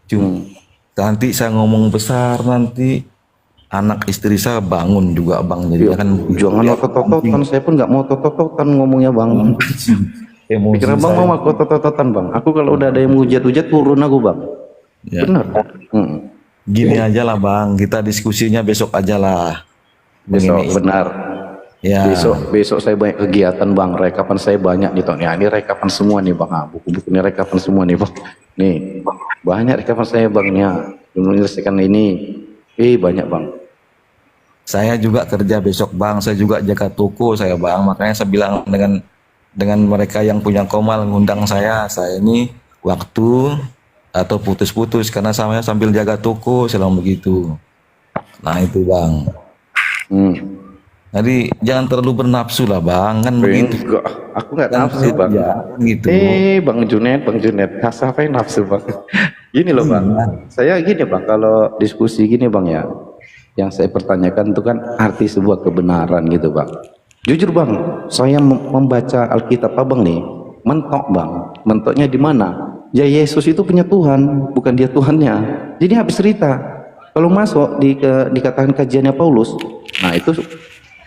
Cuma nanti saya ngomong besar nanti anak istri saya bangun juga bang, jadi kan. Jangan otot-ototan, saya pun nggak mau otot-ototan ngomongnya bang. Pikir abang mau aku otot-ototan bang. Aku kalau udah ada yang hujat-hujat turun aku bang. Ya. Benar. Gini aja lah bang, kita diskusinya besok aja lah. Besok benar. Ya. Besok saya banyak kegiatan bang. Rekapan saya banyak nih tahun. Ini rekapan semua nih bang. Buku-buku ini rekapan semua nih bang. Nih banyak rekapan saya bangnya. Menyelesaikan ini. Banyak bang. Saya juga kerja besok bang. Saya juga jaga toko saya bang. Makanya saya bilang dengan mereka yang punya Komal ngundang saya ini waktu atau putus-putus karena saya sambil jaga toko selama begitu. Nah itu bang. Jadi jangan terlalu bernafsu lah bang, kan begitu. Aku nggak nafsu bang. Ya, gitu. Bang Junet, apa yang nafsu bang? Gini loh bang, saya gini bang, kalau diskusi gini bang ya, yang saya pertanyakan itu kan arti sebuah kebenaran gitu bang. Jujur bang, saya membaca Alkitab abang nih, mentok bang. Mentoknya di mana? Ya Yesus itu punya Tuhan, bukan dia Tuhannya. Jadi habis cerita. Kalau masuk dikatakan kajiannya Paulus, nah itu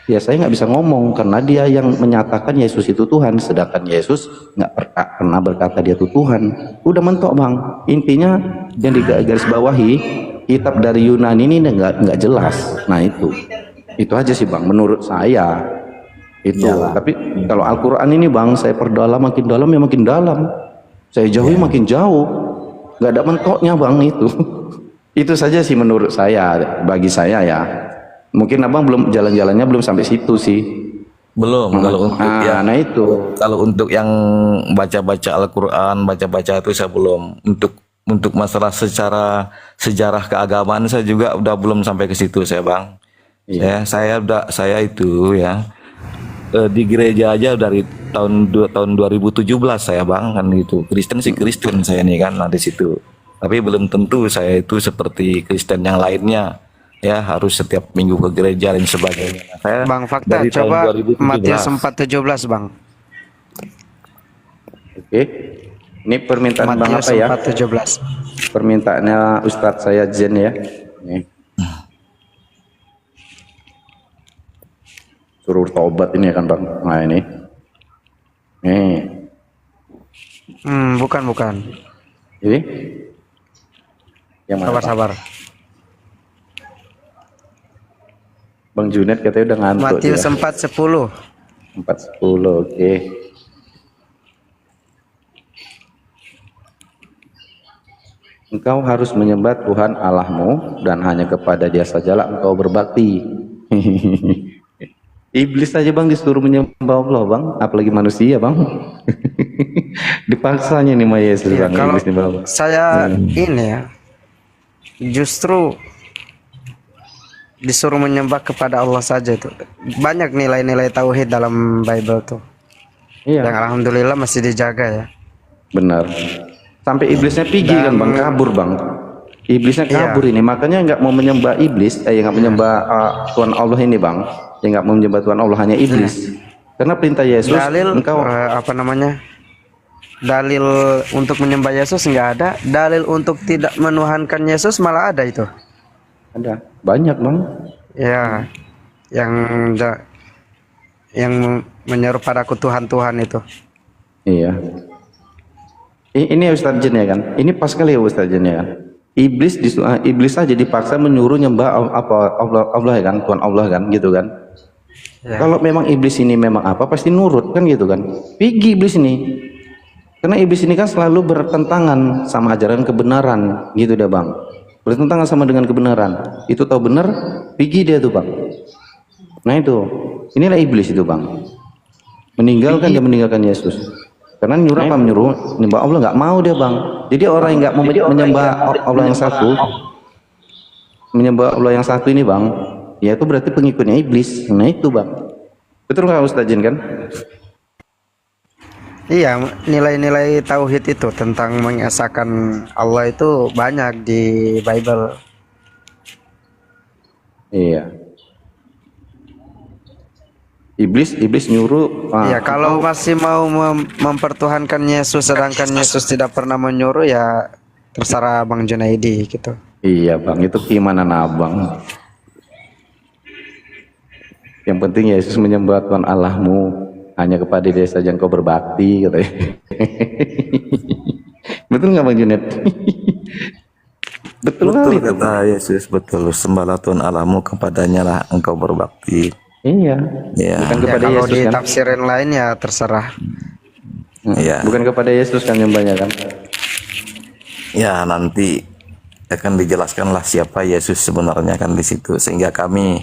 ya saya nggak bisa ngomong karena dia yang menyatakan Yesus itu Tuhan, sedangkan Yesus nggak pernah berkata dia itu Tuhan. Udah mentok bang. Intinya yang digaris bawahi, kitab dari Yunani ini nggak jelas. Nah itu aja sih bang, menurut saya. Itu. Tapi kalau Al-Quran ini bang, saya perdalam makin dalam ya makin dalam. Saya jauhi makin jauh. Gak ada mentoknya bang itu. Itu saja sih menurut saya, bagi saya ya. Mungkin abang belum jalan-jalannya belum sampai situ sih. Belum. Kalau untuk nah itu. kalau untuk yang baca-baca Al-Quran, baca-baca itu saya belum. Untuk masalah secara sejarah keagamaan saya juga udah belum sampai ke situ saya bang. Iya. Saya itu ya di gereja aja dari tahun 2017 saya bang kan gitu. Kristen sih Kristen saya nih kan di situ. Tapi belum tentu saya itu seperti Kristen yang lainnya. Ya harus setiap minggu ke gereja dan sebagainya. Saya Bang Fakta, dari coba tahun 2017. Matius 4:17 bang. Oke. Ini permintaan bang Matius apa ya? 4:17. Permintaannya Ustadz saya Jen ya. Nih. Suruh taubat ini ya kan bang. Nah ini. Nih. Bukan. Ini. Yang mana? Sabar. Bang Junet katanya udah ngantuk. Matius dia. 4:10. 4:10, oke. Engkau harus menyembah Tuhan Allahmu dan hanya kepada Dia sajalah engkau berbakti. Iblis aja bang disuruh menyembah Allah bang, apalagi manusia bang. Dipaksanya nih sama Yesus Ya, bang. kalau Iblis nih, bang. saya ini ya, justru disuruh menyembah kepada Allah saja itu. Banyak nilai-nilai tauhid dalam Bible tuh. Iya. Yang alhamdulillah masih dijaga ya. Benar. Sampai iblisnya pergi kan bang, kabur bang. Iblisnya kabur ini, makanya nggak mau menyembah iblis, nggak menyembah Tuhan Allah ini bang, nggak mau menyembah Tuhan Allah, hanya iblis. Karena perintah Yesus, Dalil engkau dalil untuk menyembah Yesus nggak ada. Dalil untuk tidak menuhankan Yesus malah ada itu. ada banyak bang. Ya, yang menyeru padaku Tuhan itu. Iya. Ini Ustadz Jen ya kan? Ini pas kali ya Ustadz Jen ya kan? Iblis aja dipaksa menyuruh nyembah Allah ya kan, Tuhan Allah kan, gitu kan? Ya. Kalau memang iblis ini memang apa, pasti nurut kan gitu kan? Pergi iblis ini, karena iblis ini kan selalu bertentangan sama ajaran kebenaran, gitu deh bang. Bertentangan sama dengan kebenaran. Itu tahu benar, pergi dia tuh bang. Nah itu, inilah iblis itu bang. Meninggalkan dia meninggalkan Yesus. Karena nyuruh apa menyuruh menyembah Allah nggak mau dia bang. Jadi orang yang nggak mau menyembah Allah yang satu, menyembah Allah yang satu ini bang, ya itu berarti pengikutnya iblis. Nah itu bang, betul nggak Ustaz Jin kan? Iya, nilai-nilai tauhid itu tentang mengesahkan Allah itu banyak di Bible. Iya. Iblis nyuruh. Ya kalau masih mau mempertuhankan Yesus sedangkan Yesus tidak pernah menyuruh, ya terserah Bang Junaidi gitu. Iya bang, itu keimanan abang. Yang penting Yesus menyembah Tuhan Allahmu, hanya kepada Dia saja engkau berbakti katanya. Betul nggak Bang Junet? Betul kata Yesus, betul. Sembahlah Tuhan Allahmu, kepadanya lah engkau berbakti. Iya. Ya. Bukan kepada kalau Yesus di kan? tafsirin lain ya terserah. Ya. Bukan kepada Yesus kan nyembahnya kan? Ya nanti akan dijelaskanlah siapa Yesus sebenarnya kan di situ, sehingga kami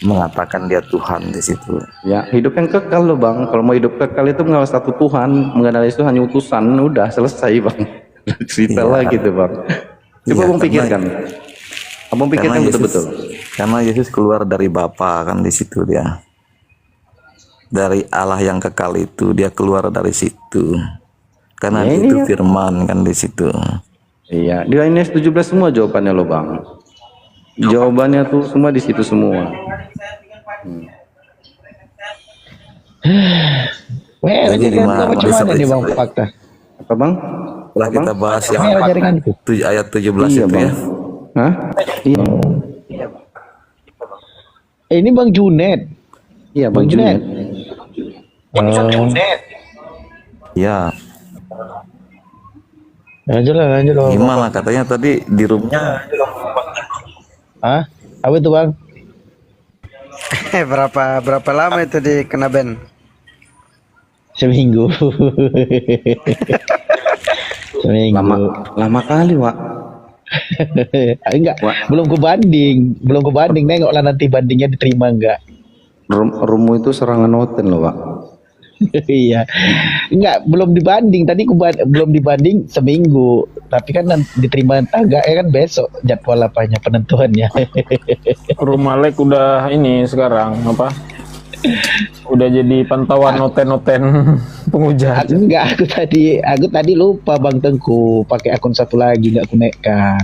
mengatakan Dia Tuhan di situ. Ya, hidup yang kekal loh bang. Kalau mau hidup kekal itu mengenal satu Tuhan, mengenal Yesus hanya utusan, udah selesai bang. Cerita lagi tuh bang. Coba abang pikirkan. Abang pikirkan betul-betul. Karena Yesus keluar dari Bapa kan di situ dia. Dari Allah yang kekal itu dia keluar dari situ. Karena Ya, itu ya. firman kan di situ. Iya, di Yohanes 17 semua jawabannya loh bang. Jawabannya tuh semua di situ semua. Jadi di mana nih Bang Fakta? Apa bang? Setelah kita bahas yang jaringan itu. ayat 17 Iya itu bang. ya. Hah? Iya. Ini Bang Junet. Iya bang Junet. Ya, Lanjut lah. gimana katanya tadi di roomnya? Hah? Apa itu Bang? berapa lama itu di kena ban? Seminggu. Seminggu. Lama kali, Wak. Enggak, belum kebanding, nengoklah nanti bandingnya diterima enggak. Rumu itu serangan noten loh, Wak. Iya, enggak, belum dibanding. Tadi belum dibanding seminggu, tapi kan diterima enggak ya kan besok jadwal apanya penentuannya. Rumah Lek udah ini sekarang apa? Udah jadi pantauan noten-noten penguja. Enggak, aku tadi lupa Bang Tengku pakai akun satu lagi nggak konekkan.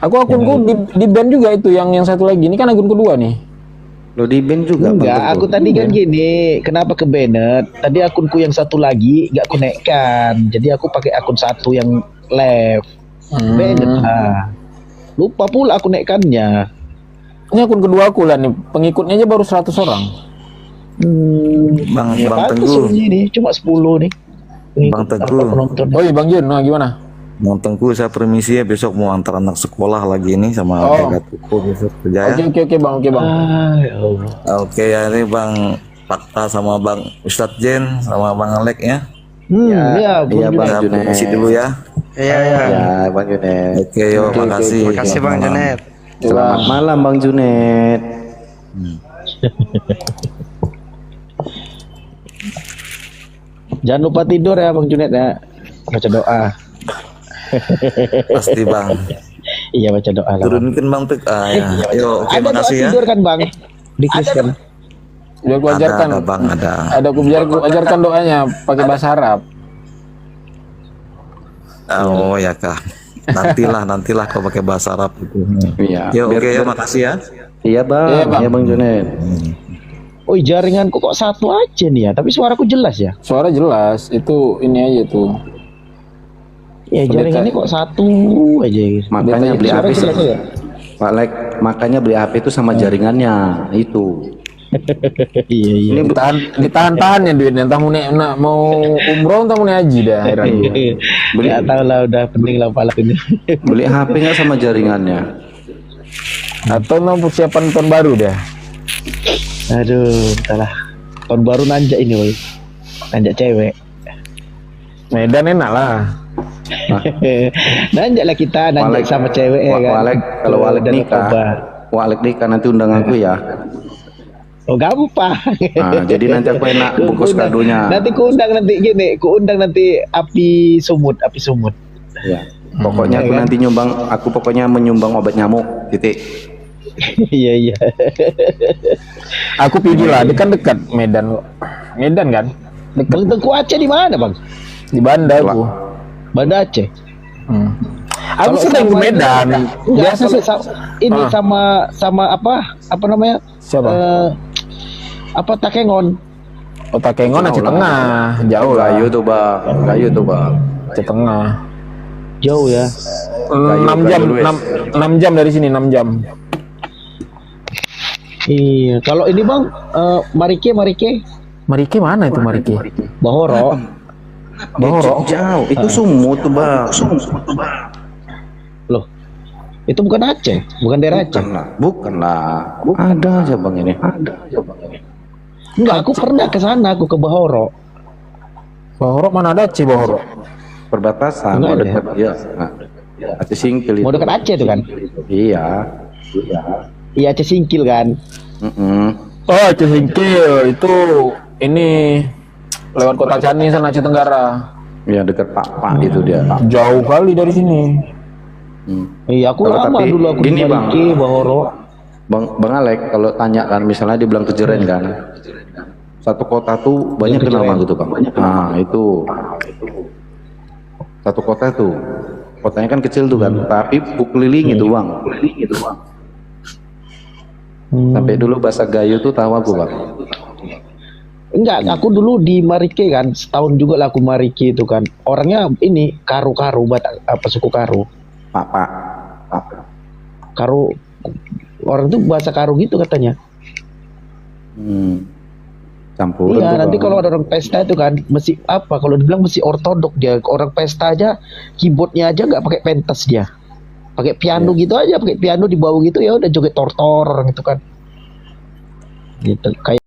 Akunku di band juga itu yang satu lagi. Ini kan akun kedua nih. Lo di band juga? Enggak, aku tadi kan gini, kenapa ke Bennett? Tadi akunku yang satu lagi nggak konekkan, jadi aku pakai akun satu yang left. Bennett lupa pula aku konekkannya. Ini akun kedua aku lah nih, pengikutnya aja baru 100 orang. Bang Tengku ini cuma 10 nih. Bang Tengku. Oh iya Bang Jun, nah gimana? Bang Tengku, saya permisi ya, besok mau antar anak sekolah lagi ini sama kakakku besok kerja ya. Oke Bang, oke Bang. Ya Allah. Oke ya, ini Bang Fakta sama Bang Ustadz Jen sama Bang Alek ya. Iya Bang Junet. Permisi dulu ya. Iya. Ya, Bang Junet. Oke, yo, makasih. Makasih Bang Junet. Selamat malam, Bang Junet. Jangan lupa tidur ya Bang Junet ya. Baca doa. Pasti Bang. Iya baca doa lah. Turunkan Bang Tek. Ya. Yo, oke, Ada doa makasih ya. tidur kan Bang? Di Kristen. Biar ku ajarkan. Ada Bang, ada. Ada ku biar ku ajarkan doanya pakai bahasa Arab. Oh ya kak. Nantilah kau pakai bahasa Arab itu. Iya. Yo, oke ya, makasih ya. Iya, Bang. Iya, Bang Junet. Oh jaringanku kok satu aja nih ya, tapi suaraku jelas ya. Suara jelas, itu ini aja tuh. Ya jaringannya kok satu aja. Makanya beli HP sih. ya? Pak Lek, makanya beli HP itu sama jaringannya itu. Iya. Ini ditahan ya duitnya. Entah mau umroh, entah mau haji dah. Beli tahu lah, udah penting lah pala ini. Beli HP nggak sama jaringannya. Atau mau persiapan tahun baru dah. Aduh, entahlah. Tahun baru nanjak ini, woy. Nanjak cewek. Medan enak lah. Nanjak lah kita, nanjak sama cewek ya kan. Walek, kalau Walek nikah nanti undang aku ya. Oh gampang. Nah, jadi nanti aku enak bungkus kadonya. Nanti ku undang nanti api sumut. Ya. Pokoknya aku nanti aku pokoknya menyumbang obat nyamuk. Titik. Iya. Aku pilih lah, dekat Medan kan? Bang Tengku Aceh di mana Bang? Di Banda aku. Banda Aceh. Aku sering ke Medan. Biasa ini sama apa namanya? Siapa? Apa Takengon? Oh Takengon Aceh Tengah, jauh lah. Gayo tuh bang. Aceh Tengah. Jauh ya. 6 jam dari sini, 6 jam. Iya, kalau ini Bang, Marike mana itu Marike? Bahoro. Jauh. Itu Sumut tuh bang. Loh, itu bukan Aceh, bukan daerah Aceh. Bukan lah. Ada aja bang ini. Enggak, aku pernah ke sana, aku ke Bahoro. Bahoro mana ada Aceh Bahoro? Perbatasan. Enggak Mau ada. dekat ya. Aceh Singkil itu. Mau dekat Aceh tuh kan? Iya. Iya Aceh Singkil kan. Oh Aceh Singkil itu ini lewat kota Cani sana Aceh Tenggara. Ya dekat Pak itu dia. Jauh kali dari sini. Iya aku lama dulu aku di Marike, Bahoro. Bang Alek kalau tanya kan misalnya dibilang Kejeren kan. Satu kota tuh banyak nama gitu bang. Nah itu. Satu kota tuh. Kotanya kan kecil tuh kan, tapi keliling itu bang. Sampai dulu bahasa Gayo tuh tahu aku bang. Enggak, aku dulu di Marike kan, setahun juga lah aku Marike itu kan. Orangnya ini Karu, suku Karu. Pak. Karu, orang tuh bahasa Karu gitu katanya. Campur. Iya, nanti kalau ada orang pesta itu kan, mesti apa? Kalau dibilang mesti ortodok dia. Orang pesta aja, keyboardnya aja nggak pakai pentas dia. Pakai piano gitu aja, pakai piano di bawah gitu ya udah joget tortor gitu kan. gitu. Kayak